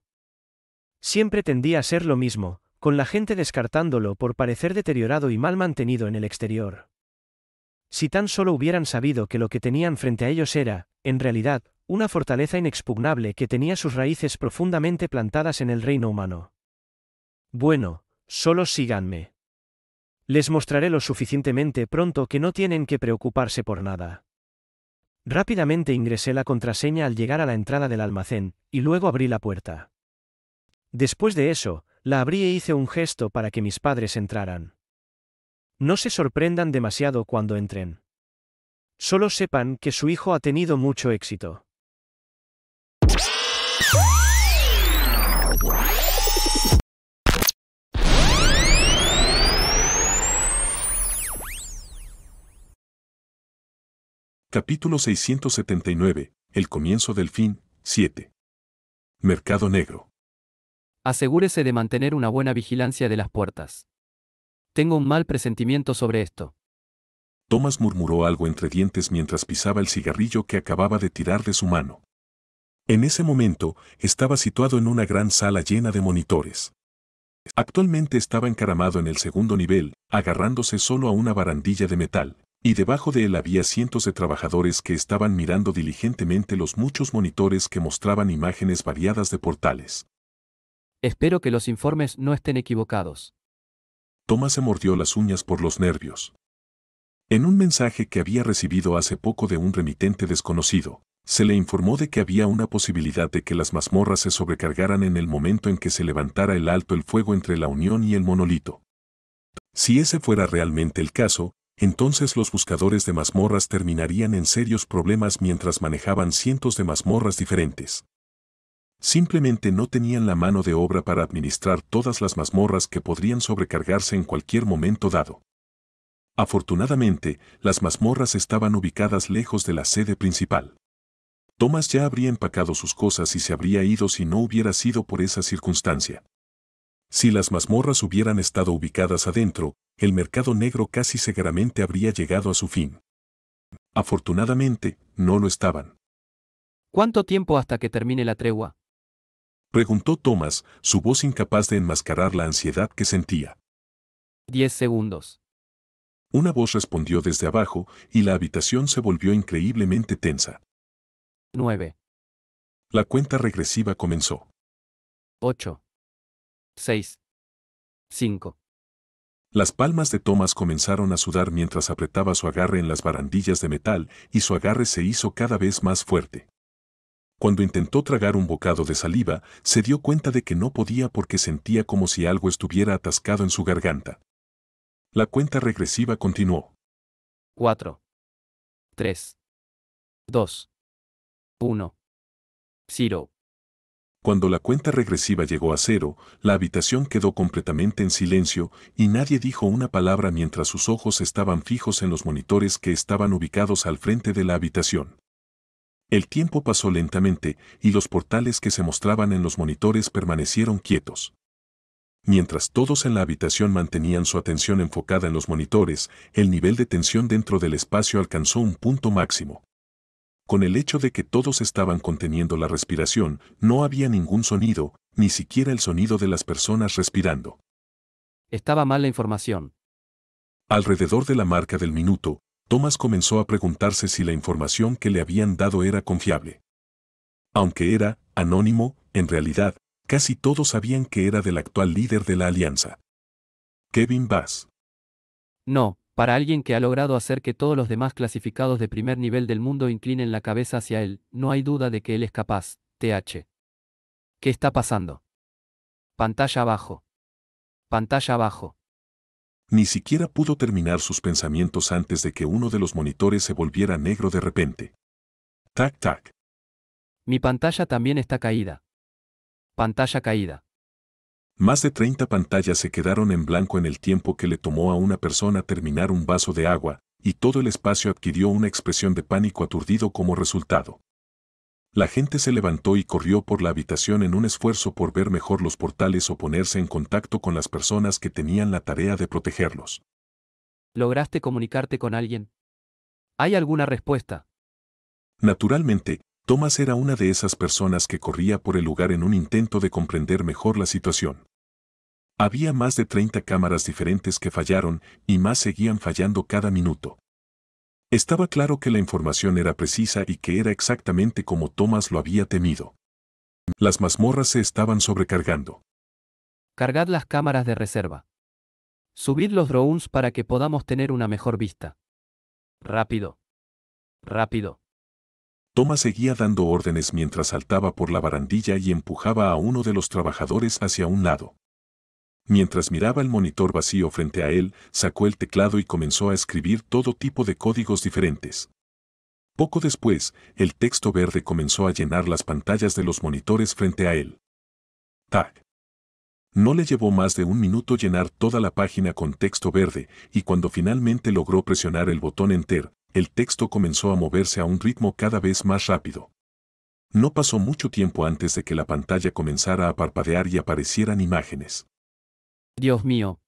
Siempre tendía a ser lo mismo, con la gente descartándolo por parecer deteriorado y mal mantenido en el exterior. Si tan solo hubieran sabido que lo que tenían frente a ellos era, en realidad, una fortaleza inexpugnable que tenía sus raíces profundamente plantadas en el reino humano. Bueno, solo síganme. Les mostraré lo suficientemente pronto que no tienen que preocuparse por nada. Rápidamente ingresé la contraseña al llegar a la entrada del almacén, y luego abrí la puerta. Después de eso, la abrí e hice un gesto para que mis padres entraran. No se sorprendan demasiado cuando entren. Solo sepan que su hijo ha tenido mucho éxito. Capítulo 679. El comienzo del fin. 7. Mercado negro. Asegúrese de mantener una buena vigilancia de las puertas. Tengo un mal presentimiento sobre esto. Thomas murmuró algo entre dientes mientras pisaba el cigarrillo que acababa de tirar de su mano. En ese momento, estaba situado en una gran sala llena de monitores. Actualmente estaba encaramado en el segundo nivel, agarrándose solo a una barandilla de metal, y debajo de él había cientos de trabajadores que estaban mirando diligentemente los muchos monitores que mostraban imágenes variadas de portales. Espero que los informes no estén equivocados. Thomas se mordió las uñas por los nervios. En un mensaje que había recibido hace poco de un remitente desconocido, se le informó de que había una posibilidad de que las mazmorras se sobrecargaran en el momento en que se levantara el alto el fuego entre la Unión y el monolito. Si ese fuera realmente el caso, entonces los buscadores de mazmorras terminarían en serios problemas mientras manejaban cientos de mazmorras diferentes. Simplemente no tenían la mano de obra para administrar todas las mazmorras que podrían sobrecargarse en cualquier momento dado. Afortunadamente, las mazmorras estaban ubicadas lejos de la sede principal. Thomas ya habría empacado sus cosas y se habría ido si no hubiera sido por esa circunstancia. Si las mazmorras hubieran estado ubicadas adentro, el mercado negro casi seguramente habría llegado a su fin. Afortunadamente, no lo estaban. ¿Cuánto tiempo hasta que termine la tregua? Preguntó Thomas, su voz incapaz de enmascarar la ansiedad que sentía. 10 segundos. Una voz respondió desde abajo, y la habitación se volvió increíblemente tensa. 9. La cuenta regresiva comenzó. 8. 6. 5. Las palmas de Thomas comenzaron a sudar mientras apretaba su agarre en las barandillas de metal, y su agarre se hizo cada vez más fuerte. Cuando intentó tragar un bocado de saliva, se dio cuenta de que no podía porque sentía como si algo estuviera atascado en su garganta. La cuenta regresiva continuó. 4. 3. 2. 1. 0. Cuando la cuenta regresiva llegó a 0, la habitación quedó completamente en silencio y nadie dijo una palabra mientras sus ojos estaban fijos en los monitores que estaban ubicados al frente de la habitación. El tiempo pasó lentamente y los portales que se mostraban en los monitores permanecieron quietos. Mientras todos en la habitación mantenían su atención enfocada en los monitores, el nivel de tensión dentro del espacio alcanzó un punto máximo. Con el hecho de que todos estaban conteniendo la respiración, no había ningún sonido, ni siquiera el sonido de las personas respirando. Estaba mal la información. Alrededor de la marca del minuto, Thomas comenzó a preguntarse si la información que le habían dado era confiable. Aunque era anónimo, en realidad, casi todos sabían que era del actual líder de la alianza. Kevin Bass. No, para alguien que ha logrado hacer que todos los demás clasificados de primer nivel del mundo inclinen la cabeza hacia él, no hay duda de que él es capaz. TH. ¿Qué está pasando? Pantalla abajo. Pantalla abajo. Ni siquiera pudo terminar sus pensamientos antes de que uno de los monitores se volviera negro de repente. Tac, tac. Mi pantalla también está caída. Pantalla caída. Más de 30 pantallas se quedaron en blanco en el tiempo que le tomó a una persona terminar un vaso de agua, y todo el espacio adquirió una expresión de pánico aturdido como resultado. La gente se levantó y corrió por la habitación en un esfuerzo por ver mejor los portales o ponerse en contacto con las personas que tenían la tarea de protegerlos. ¿Lograste comunicarte con alguien? ¿Hay alguna respuesta? Naturalmente, Thomas era una de esas personas que corría por el lugar en un intento de comprender mejor la situación. Había más de 30 cámaras diferentes que fallaron, y más seguían fallando cada minuto. Estaba claro que la información era precisa y que era exactamente como Thomas lo había temido. Las mazmorras se estaban sobrecargando. Cargad las cámaras de reserva. Subid los drones para que podamos tener una mejor vista. Rápido. Rápido. Thomas seguía dando órdenes mientras saltaba por la barandilla y empujaba a uno de los trabajadores hacia un lado. Mientras miraba el monitor vacío frente a él, sacó el teclado y comenzó a escribir todo tipo de códigos diferentes. Poco después, el texto verde comenzó a llenar las pantallas de los monitores frente a él. ¡Tac! No le llevó más de un minuto llenar toda la página con texto verde, y cuando finalmente logró presionar el botón Enter, el texto comenzó a moverse a un ritmo cada vez más rápido. No pasó mucho tiempo antes de que la pantalla comenzara a parpadear y aparecieran imágenes. Dios mío.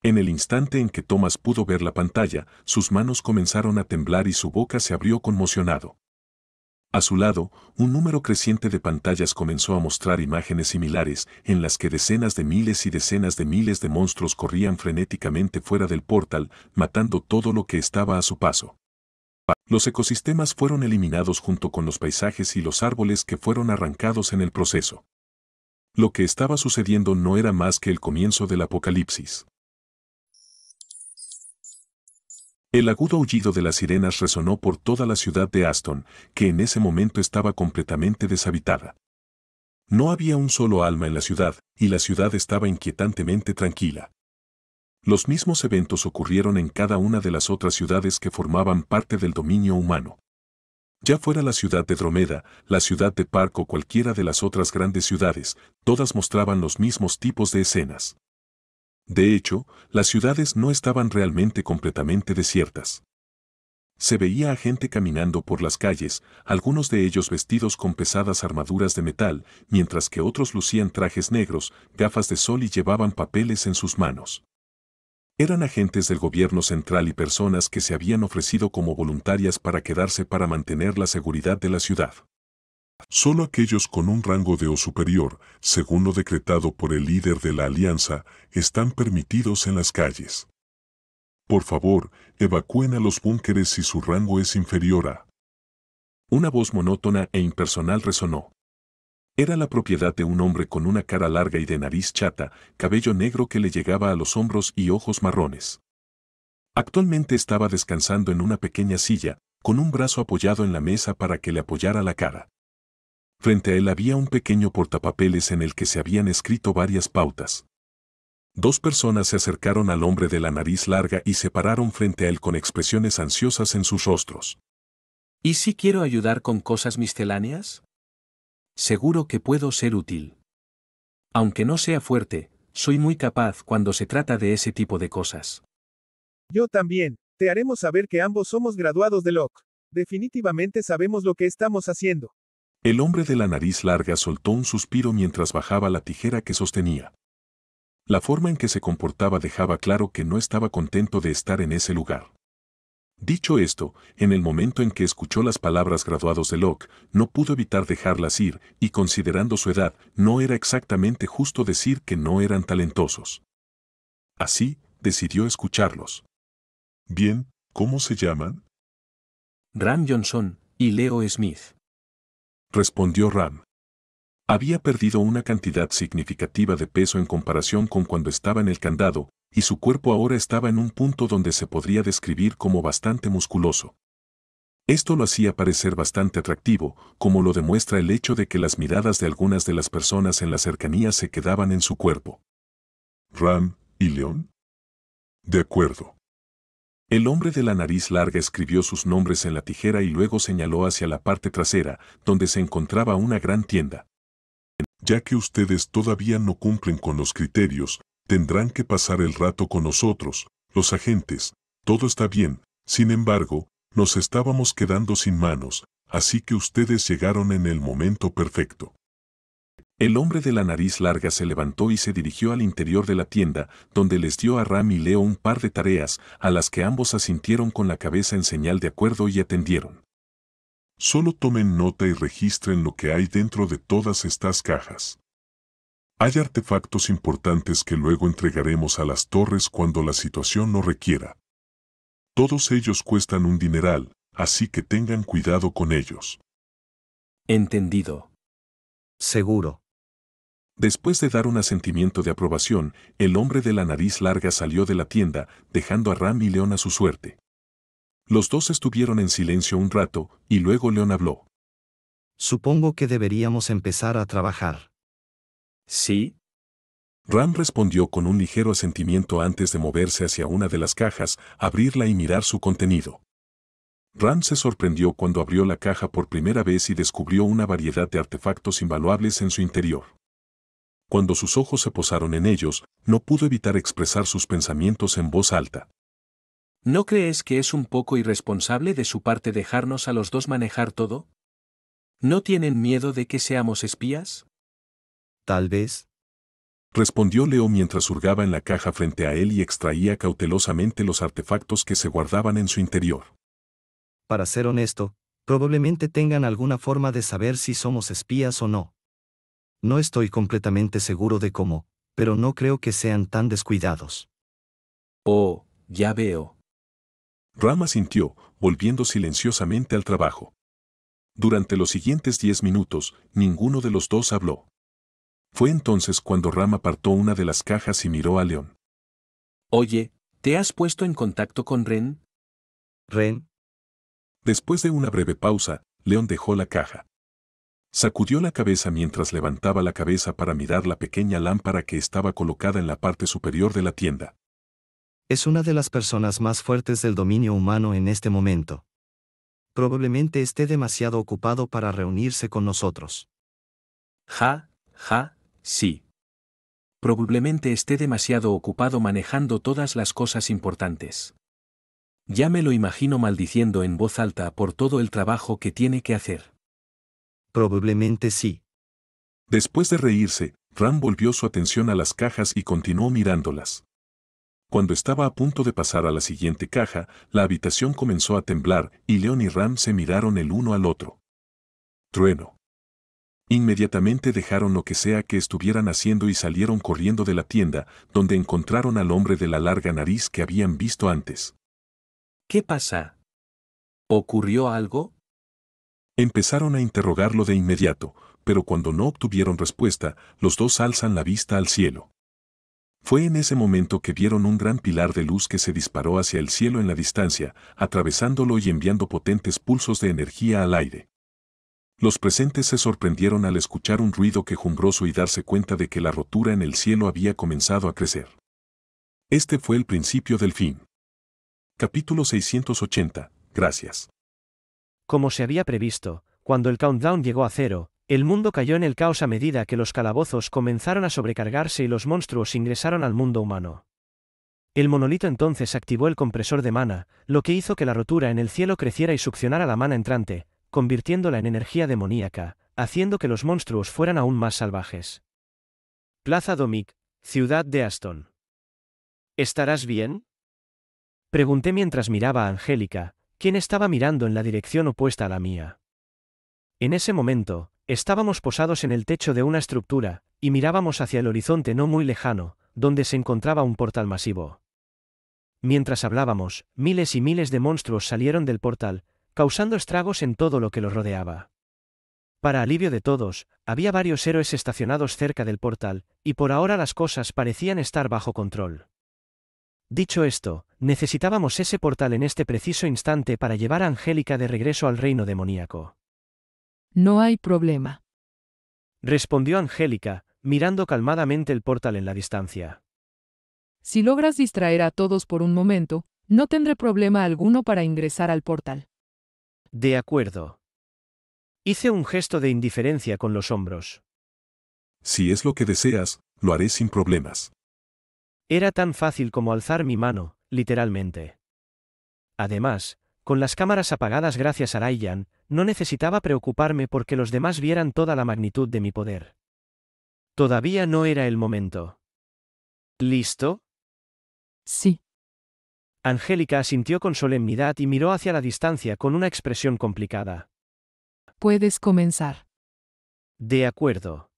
En el instante en que Thomas pudo ver la pantalla, sus manos comenzaron a temblar y su boca se abrió conmocionado. A su lado, un número creciente de pantallas comenzó a mostrar imágenes similares, en las que decenas de miles y decenas de miles de monstruos corrían frenéticamente fuera del portal, matando todo lo que estaba a su paso. Los ecosistemas fueron eliminados junto con los paisajes y los árboles que fueron arrancados en el proceso. Lo que estaba sucediendo no era más que el comienzo del apocalipsis. El agudo aullido de las sirenas resonó por toda la ciudad de Aston, que en ese momento estaba completamente deshabitada. No había un solo alma en la ciudad, y la ciudad estaba inquietantemente tranquila. Los mismos eventos ocurrieron en cada una de las otras ciudades que formaban parte del dominio humano. Ya fuera la ciudad de Dromeda, la ciudad de Park o cualquiera de las otras grandes ciudades, todas mostraban los mismos tipos de escenas. De hecho, las ciudades no estaban realmente completamente desiertas. Se veía a gente caminando por las calles, algunos de ellos vestidos con pesadas armaduras de metal, mientras que otros lucían trajes negros, gafas de sol y llevaban papeles en sus manos. Eran agentes del gobierno central y personas que se habían ofrecido como voluntarias para quedarse para mantener la seguridad de la ciudad. Solo aquellos con un rango de O superior, según lo decretado por el líder de la Alianza, están permitidos en las calles. Por favor, evacúen a los búnkeres si su rango es inferior a... Una voz monótona e impersonal resonó. Era la propiedad de un hombre con una cara larga y de nariz chata, cabello negro que le llegaba a los hombros y ojos marrones. Actualmente estaba descansando en una pequeña silla, con un brazo apoyado en la mesa para que le apoyara la cara. Frente a él había un pequeño portapapeles en el que se habían escrito varias pautas. Dos personas se acercaron al hombre de la nariz larga y se pararon frente a él con expresiones ansiosas en sus rostros. ¿Y si quiero ayudar con cosas misceláneas? Seguro que puedo ser útil. Aunque no sea fuerte, soy muy capaz cuando se trata de ese tipo de cosas. Yo también. Te haremos saber que ambos somos graduados de Locke. Definitivamente sabemos lo que estamos haciendo. El hombre de la nariz larga soltó un suspiro mientras bajaba la tijera que sostenía. La forma en que se comportaba dejaba claro que no estaba contento de estar en ese lugar. Dicho esto, en el momento en que escuchó las palabras graduados de Locke, no pudo evitar dejarlas ir, y considerando su edad, no era exactamente justo decir que no eran talentosos. Así, decidió escucharlos. Bien, ¿cómo se llaman? Ram Johnson y Leo Smith. Respondió Ram. Había perdido una cantidad significativa de peso en comparación con cuando estaba en el candado, y su cuerpo ahora estaba en un punto donde se podría describir como bastante musculoso. Esto lo hacía parecer bastante atractivo, como lo demuestra el hecho de que las miradas de algunas de las personas en la cercanía se quedaban en su cuerpo. ¿Ram y León? De acuerdo. El hombre de la nariz larga escribió sus nombres en la tijera y luego señaló hacia la parte trasera, donde se encontraba una gran tienda. Ya que ustedes todavía no cumplen con los criterios, tendrán que pasar el rato con nosotros, los agentes. Todo está bien, sin embargo, nos estábamos quedando sin manos, así que ustedes llegaron en el momento perfecto. El hombre de la nariz larga se levantó y se dirigió al interior de la tienda, donde les dio a Ram y Leo un par de tareas, a las que ambos asintieron con la cabeza en señal de acuerdo y atendieron. Solo tomen nota y registren lo que hay dentro de todas estas cajas. Hay artefactos importantes que luego entregaremos a las torres cuando la situación lo requiera. Todos ellos cuestan un dineral, así que tengan cuidado con ellos. Entendido. Seguro. Después de dar un asentimiento de aprobación, el hombre de la nariz larga salió de la tienda, dejando a Ram y León a su suerte. Los dos estuvieron en silencio un rato, y luego León habló. Supongo que deberíamos empezar a trabajar. ¿Sí? Ram respondió con un ligero asentimiento antes de moverse hacia una de las cajas, abrirla y mirar su contenido. Ram se sorprendió cuando abrió la caja por primera vez y descubrió una variedad de artefactos invaluables en su interior. Cuando sus ojos se posaron en ellos, no pudo evitar expresar sus pensamientos en voz alta. ¿No crees que es un poco irresponsable de su parte dejarnos a los dos manejar todo? ¿No tienen miedo de que seamos espías? Tal vez. Respondió Leo mientras hurgaba en la caja frente a él y extraía cautelosamente los artefactos que se guardaban en su interior. Para ser honesto, probablemente tengan alguna forma de saber si somos espías o no. No estoy completamente seguro de cómo, pero no creo que sean tan descuidados. Oh, ya veo. Ram asintió, volviendo silenciosamente al trabajo. Durante los siguientes 10 minutos, ninguno de los dos habló. Fue entonces cuando Ram apartó una de las cajas y miró a León. Oye, ¿te has puesto en contacto con Ren? ¿Ren? Después de una breve pausa, León dejó la caja. Sacudió la cabeza mientras levantaba la cabeza para mirar la pequeña lámpara que estaba colocada en la parte superior de la tienda. Es una de las personas más fuertes del dominio humano en este momento. Probablemente esté demasiado ocupado para reunirse con nosotros. Sí. Probablemente esté demasiado ocupado manejando todas las cosas importantes. Ya me lo imagino maldiciendo en voz alta por todo el trabajo que tiene que hacer. Probablemente sí. Después de reírse, Ram volvió su atención a las cajas y continuó mirándolas. Cuando estaba a punto de pasar a la siguiente caja, la habitación comenzó a temblar y León y Ram se miraron el uno al otro. Trueno. Inmediatamente dejaron lo que sea que estuvieran haciendo y salieron corriendo de la tienda, donde encontraron al hombre de la larga nariz que habían visto antes. ¿Qué pasa? ¿Ocurrió algo? Empezaron a interrogarlo de inmediato, pero cuando no obtuvieron respuesta, los dos alzan la vista al cielo. Fue en ese momento que vieron un gran pilar de luz que se disparó hacia el cielo en la distancia, atravesándolo y enviando potentes pulsos de energía al aire. Los presentes se sorprendieron al escuchar un ruido quejumbroso y darse cuenta de que la rotura en el cielo había comenzado a crecer. Este fue el principio del fin. Capítulo 680. Gracias. Como se había previsto, cuando el countdown llegó a 0, el mundo cayó en el caos a medida que los calabozos comenzaron a sobrecargarse y los monstruos ingresaron al mundo humano. El monolito entonces activó el compresor de mana, lo que hizo que la rotura en el cielo creciera y succionara la mana entrante, convirtiéndola en energía demoníaca, haciendo que los monstruos fueran aún más salvajes. Plaza Domic, ciudad de Aston. ¿Estarás bien? Pregunté mientras miraba a Angélica, quien estaba mirando en la dirección opuesta a la mía. En ese momento, estábamos posados en el techo de una estructura, y mirábamos hacia el horizonte no muy lejano, donde se encontraba un portal masivo. Mientras hablábamos, miles y miles de monstruos salieron del portal, causando estragos en todo lo que los rodeaba. Para alivio de todos, había varios héroes estacionados cerca del portal, y por ahora las cosas parecían estar bajo control. Dicho esto, necesitábamos ese portal en este preciso instante para llevar a Angélica de regreso al reino demoníaco. No hay problema. Respondió Angélica, mirando calmadamente el portal en la distancia. Si logras distraer a todos por un momento, no tendré problema alguno para ingresar al portal. De acuerdo. Hice un gesto de indiferencia con los hombros. Si es lo que deseas, lo haré sin problemas. Era tan fácil como alzar mi mano, literalmente. Además, con las cámaras apagadas gracias a Ryan, no necesitaba preocuparme porque los demás vieran toda la magnitud de mi poder. Todavía no era el momento. ¿Listo? Sí. Angélica asintió con solemnidad y miró hacia la distancia con una expresión complicada. Puedes comenzar. De acuerdo.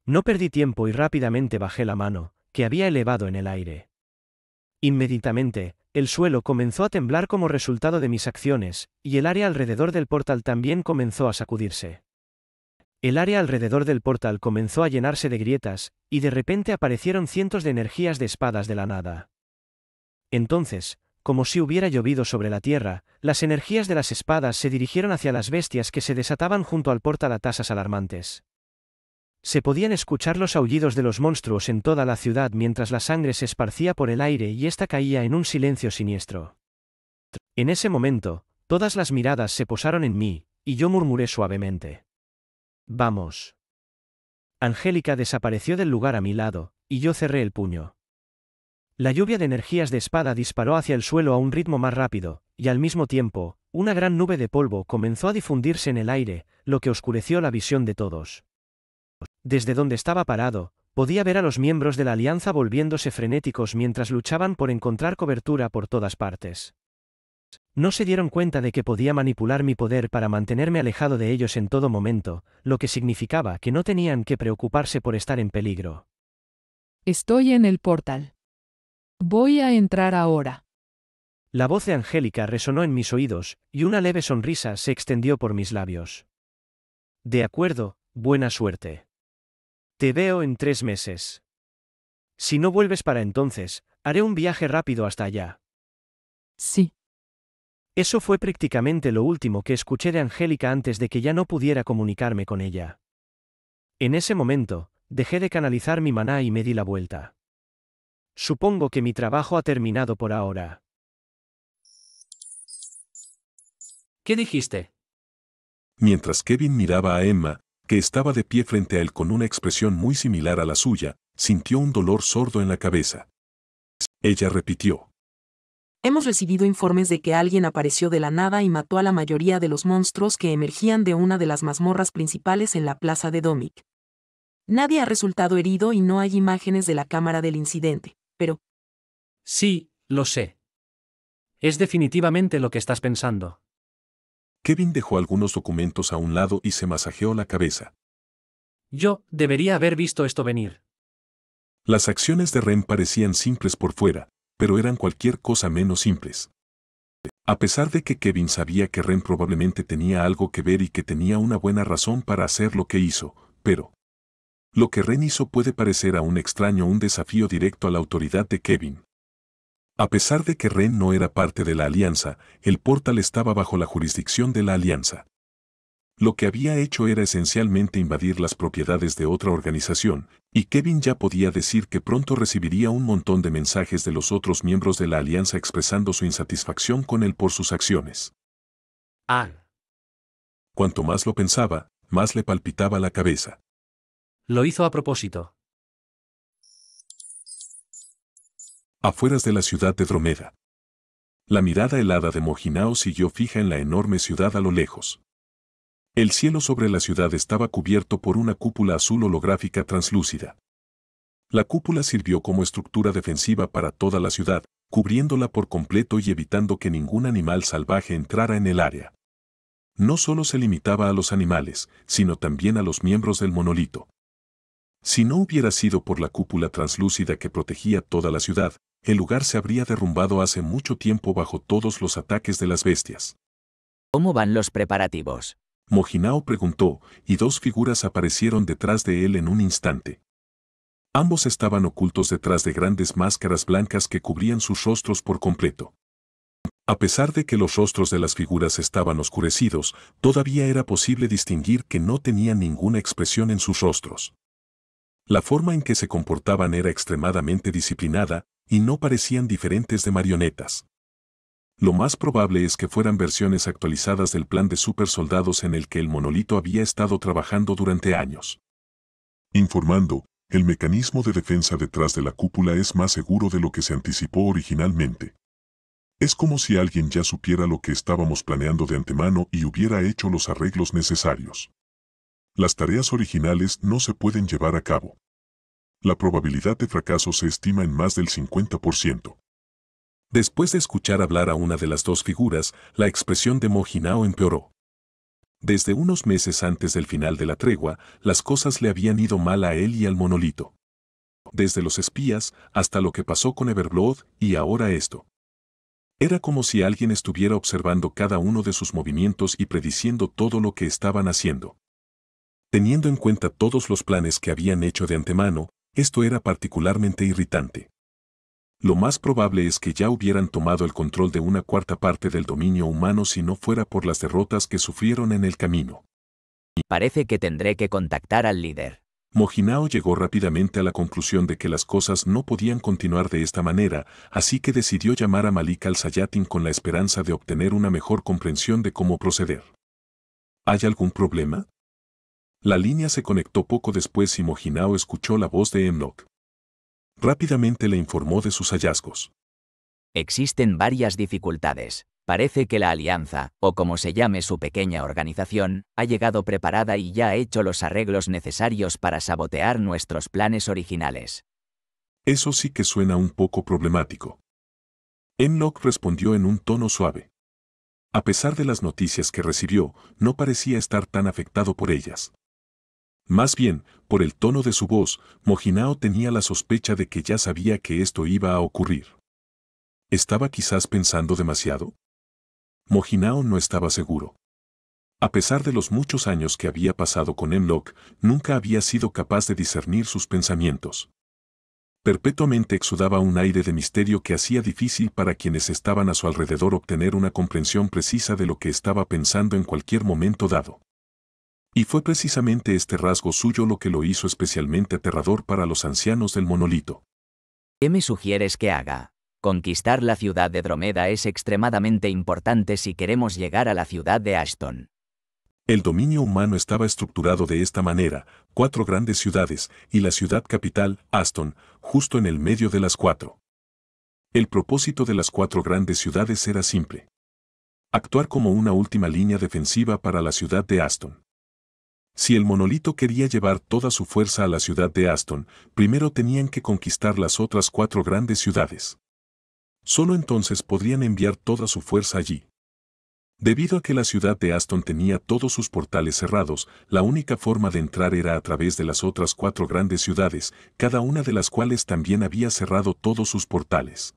No perdí tiempo y rápidamente bajé la mano, que había elevado en el aire. Inmediatamente, el suelo comenzó a temblar como resultado de mis acciones, y el área alrededor del portal también comenzó a sacudirse. El área alrededor del portal comenzó a llenarse de grietas, y de repente aparecieron cientos de energías de espadas de la nada. Entonces, como si hubiera llovido sobre la tierra, las energías de las espadas se dirigieron hacia las bestias que se desataban junto al portal a tasas alarmantes. Se podían escuchar los aullidos de los monstruos en toda la ciudad mientras la sangre se esparcía por el aire y ésta caía en un silencio siniestro. En ese momento, todas las miradas se posaron en mí, y yo murmuré suavemente. «Vamos». Angélica desapareció del lugar a mi lado, y yo cerré el puño. La lluvia de energías de espada disparó hacia el suelo a un ritmo más rápido, y al mismo tiempo, una gran nube de polvo comenzó a difundirse en el aire, lo que oscureció la visión de todos. Desde donde estaba parado, podía ver a los miembros de la alianza volviéndose frenéticos mientras luchaban por encontrar cobertura por todas partes. No se dieron cuenta de que podía manipular mi poder para mantenerme alejado de ellos en todo momento, lo que significaba que no tenían que preocuparse por estar en peligro. Estoy en el portal. Voy a entrar ahora. La voz de Angélica resonó en mis oídos, y una leve sonrisa se extendió por mis labios. De acuerdo, buena suerte. Te veo en 3 meses. Si no vuelves para entonces, haré un viaje rápido hasta allá. Sí. Eso fue prácticamente lo último que escuché de Angélica antes de que ya no pudiera comunicarme con ella. En ese momento, dejé de canalizar mi maná y me di la vuelta. Supongo que mi trabajo ha terminado por ahora. ¿Qué dijiste? Mientras Kevin miraba a Emma, que estaba de pie frente a él con una expresión muy similar a la suya, sintió un dolor sordo en la cabeza. Ella repitió. Hemos recibido informes de que alguien apareció de la nada y mató a la mayoría de los monstruos que emergían de una de las mazmorras principales en la plaza de Domic. Nadie ha resultado herido y no hay imágenes de la cámara del incidente, pero... Sí, lo sé. Es definitivamente lo que estás pensando. Kevin dejó algunos documentos a un lado y se masajeó la cabeza. Yo debería haber visto esto venir. Las acciones de Ren parecían simples por fuera, pero eran cualquier cosa menos simples. A pesar de que Kevin sabía que Ren probablemente tenía algo que ver y que tenía una buena razón para hacer lo que hizo, pero lo que Ren hizo puede parecer a un extraño un desafío directo a la autoridad de Kevin. A pesar de que Ren no era parte de la alianza, el portal estaba bajo la jurisdicción de la alianza. Lo que había hecho era esencialmente invadir las propiedades de otra organización, y Kevin ya podía decir que pronto recibiría un montón de mensajes de los otros miembros de la alianza expresando su insatisfacción con él por sus acciones. Cuanto más lo pensaba, más le palpitaba la cabeza. Lo hizo a propósito. Afueras de la ciudad de Dromeda. La mirada helada de Mojinao siguió fija en la enorme ciudad a lo lejos. El cielo sobre la ciudad estaba cubierto por una cúpula azul holográfica translúcida. La cúpula sirvió como estructura defensiva para toda la ciudad, cubriéndola por completo y evitando que ningún animal salvaje entrara en el área. No solo se limitaba a los animales, sino también a los miembros del monolito. Si no hubiera sido por la cúpula translúcida que protegía toda la ciudad, el lugar se habría derrumbado hace mucho tiempo bajo todos los ataques de las bestias. ¿Cómo van los preparativos? Mojinao preguntó, y dos figuras aparecieron detrás de él en un instante. Ambos estaban ocultos detrás de grandes máscaras blancas que cubrían sus rostros por completo. A pesar de que los rostros de las figuras estaban oscurecidos, todavía era posible distinguir que no tenían ninguna expresión en sus rostros. La forma en que se comportaban era extremadamente disciplinada, y no parecían diferentes de marionetas. Lo más probable es que fueran versiones actualizadas del plan de supersoldados en el que el monolito había estado trabajando durante años. Informando, el mecanismo de defensa detrás de la cúpula es más seguro de lo que se anticipó originalmente. Es como si alguien ya supiera lo que estábamos planeando de antemano y hubiera hecho los arreglos necesarios. Las tareas originales no se pueden llevar a cabo. La probabilidad de fracaso se estima en más del 50%. Después de escuchar hablar a una de las dos figuras, la expresión de Mojinao empeoró. Desde unos meses antes del final de la tregua, las cosas le habían ido mal a él y al monolito. Desde los espías, hasta lo que pasó con Everblood, y ahora esto. Era como si alguien estuviera observando cada uno de sus movimientos y prediciendo todo lo que estaban haciendo. Teniendo en cuenta todos los planes que habían hecho de antemano, esto era particularmente irritante. Lo más probable es que ya hubieran tomado el control de una cuarta parte del dominio humano si no fuera por las derrotas que sufrieron en el camino. Parece que tendré que contactar al líder. Mojinao llegó rápidamente a la conclusión de que las cosas no podían continuar de esta manera, así que decidió llamar a Malik al-Sayatin con la esperanza de obtener una mejor comprensión de cómo proceder. ¿Hay algún problema? La línea se conectó poco después y Mojinao escuchó la voz de Hemlock. Rápidamente le informó de sus hallazgos. Existen varias dificultades. Parece que la alianza, o como se llame su pequeña organización, ha llegado preparada y ya ha hecho los arreglos necesarios para sabotear nuestros planes originales. Eso sí que suena un poco problemático. Hemlock respondió en un tono suave. A pesar de las noticias que recibió, no parecía estar tan afectado por ellas. Más bien, por el tono de su voz, Mojinao tenía la sospecha de que ya sabía que esto iba a ocurrir. ¿Estaba quizás pensando demasiado? Mojinao no estaba seguro. A pesar de los muchos años que había pasado con Hemlock, nunca había sido capaz de discernir sus pensamientos. Perpetuamente exudaba un aire de misterio que hacía difícil para quienes estaban a su alrededor obtener una comprensión precisa de lo que estaba pensando en cualquier momento dado. Y fue precisamente este rasgo suyo lo que lo hizo especialmente aterrador para los ancianos del monolito. ¿Qué me sugieres que haga? Conquistar la ciudad de Dromeda es extremadamente importante si queremos llegar a la ciudad de Ashton. El dominio humano estaba estructurado de esta manera: 4 grandes ciudades, y la ciudad capital, Ashton, justo en el medio de las 4. El propósito de las 4 grandes ciudades era simple: actuar como una última línea defensiva para la ciudad de Ashton. Si el monolito quería llevar toda su fuerza a la ciudad de Ashton, primero tenían que conquistar las otras 4 grandes ciudades. Solo entonces podrían enviar toda su fuerza allí. Debido a que la ciudad de Aston tenía todos sus portales cerrados, la única forma de entrar era a través de las otras 4 grandes ciudades, cada una de las cuales también había cerrado todos sus portales.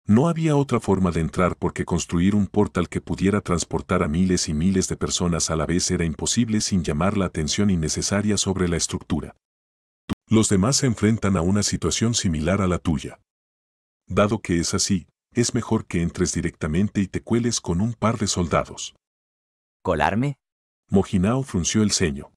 No había otra forma de entrar porque construir un portal que pudiera transportar a miles y miles de personas a la vez era imposible sin llamar la atención innecesaria sobre la estructura. Los demás se enfrentan a una situación similar a la tuya. Dado que es así, es mejor que entres directamente y te cueles con un par de soldados. ¿Colarme? Mojinao frunció el ceño.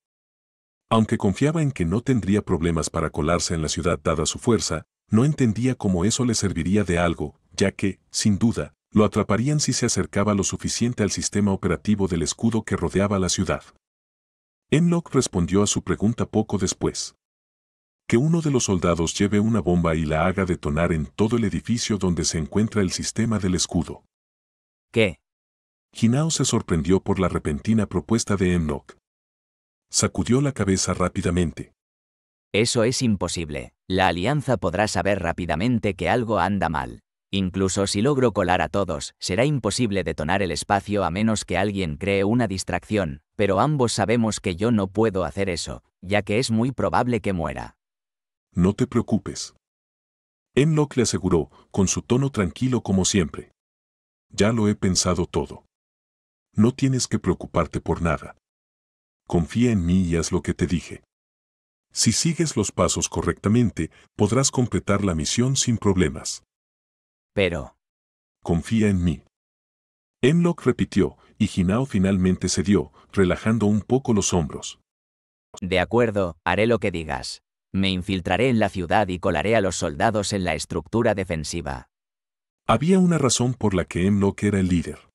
Aunque confiaba en que no tendría problemas para colarse en la ciudad dada su fuerza, no entendía cómo eso le serviría de algo, ya que, sin duda, lo atraparían si se acercaba lo suficiente al sistema operativo del escudo que rodeaba la ciudad. Hemlock respondió a su pregunta poco después. Que uno de los soldados lleve una bomba y la haga detonar en todo el edificio donde se encuentra el sistema del escudo. ¿Qué? Hinao se sorprendió por la repentina propuesta de Hemlock. Sacudió la cabeza rápidamente. Eso es imposible. La Alianza podrá saber rápidamente que algo anda mal. Incluso si logro colar a todos, será imposible detonar el espacio a menos que alguien cree una distracción, pero ambos sabemos que yo no puedo hacer eso, ya que es muy probable que muera. No te preocupes. Hemlock le aseguró, con su tono tranquilo como siempre. Ya lo he pensado todo. No tienes que preocuparte por nada. Confía en mí y haz lo que te dije. Si sigues los pasos correctamente, podrás completar la misión sin problemas. Pero... Confía en mí. Hemlock repitió, y Hinao finalmente cedió, relajando un poco los hombros. De acuerdo, haré lo que digas. Me infiltraré en la ciudad y colaré a los soldados en la estructura defensiva. Había una razón por la que Hemlock era el líder.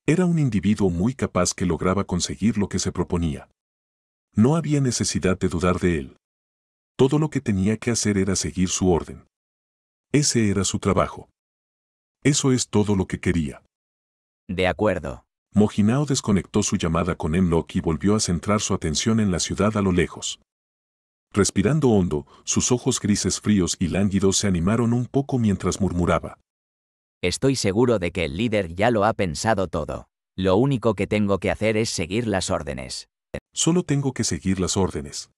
Era un individuo muy capaz que lograba conseguir lo que se proponía. No había necesidad de dudar de él. Todo lo que tenía que hacer era seguir su orden. Ese era su trabajo. Eso es todo lo que quería. De acuerdo. Mojinao desconectó su llamada con Hemlock y volvió a centrar su atención en la ciudad a lo lejos. Respirando hondo, sus ojos grises fríos y lánguidos se animaron un poco mientras murmuraba. Estoy seguro de que el líder ya lo ha pensado todo. Lo único que tengo que hacer es seguir las órdenes. Solo tengo que seguir las órdenes.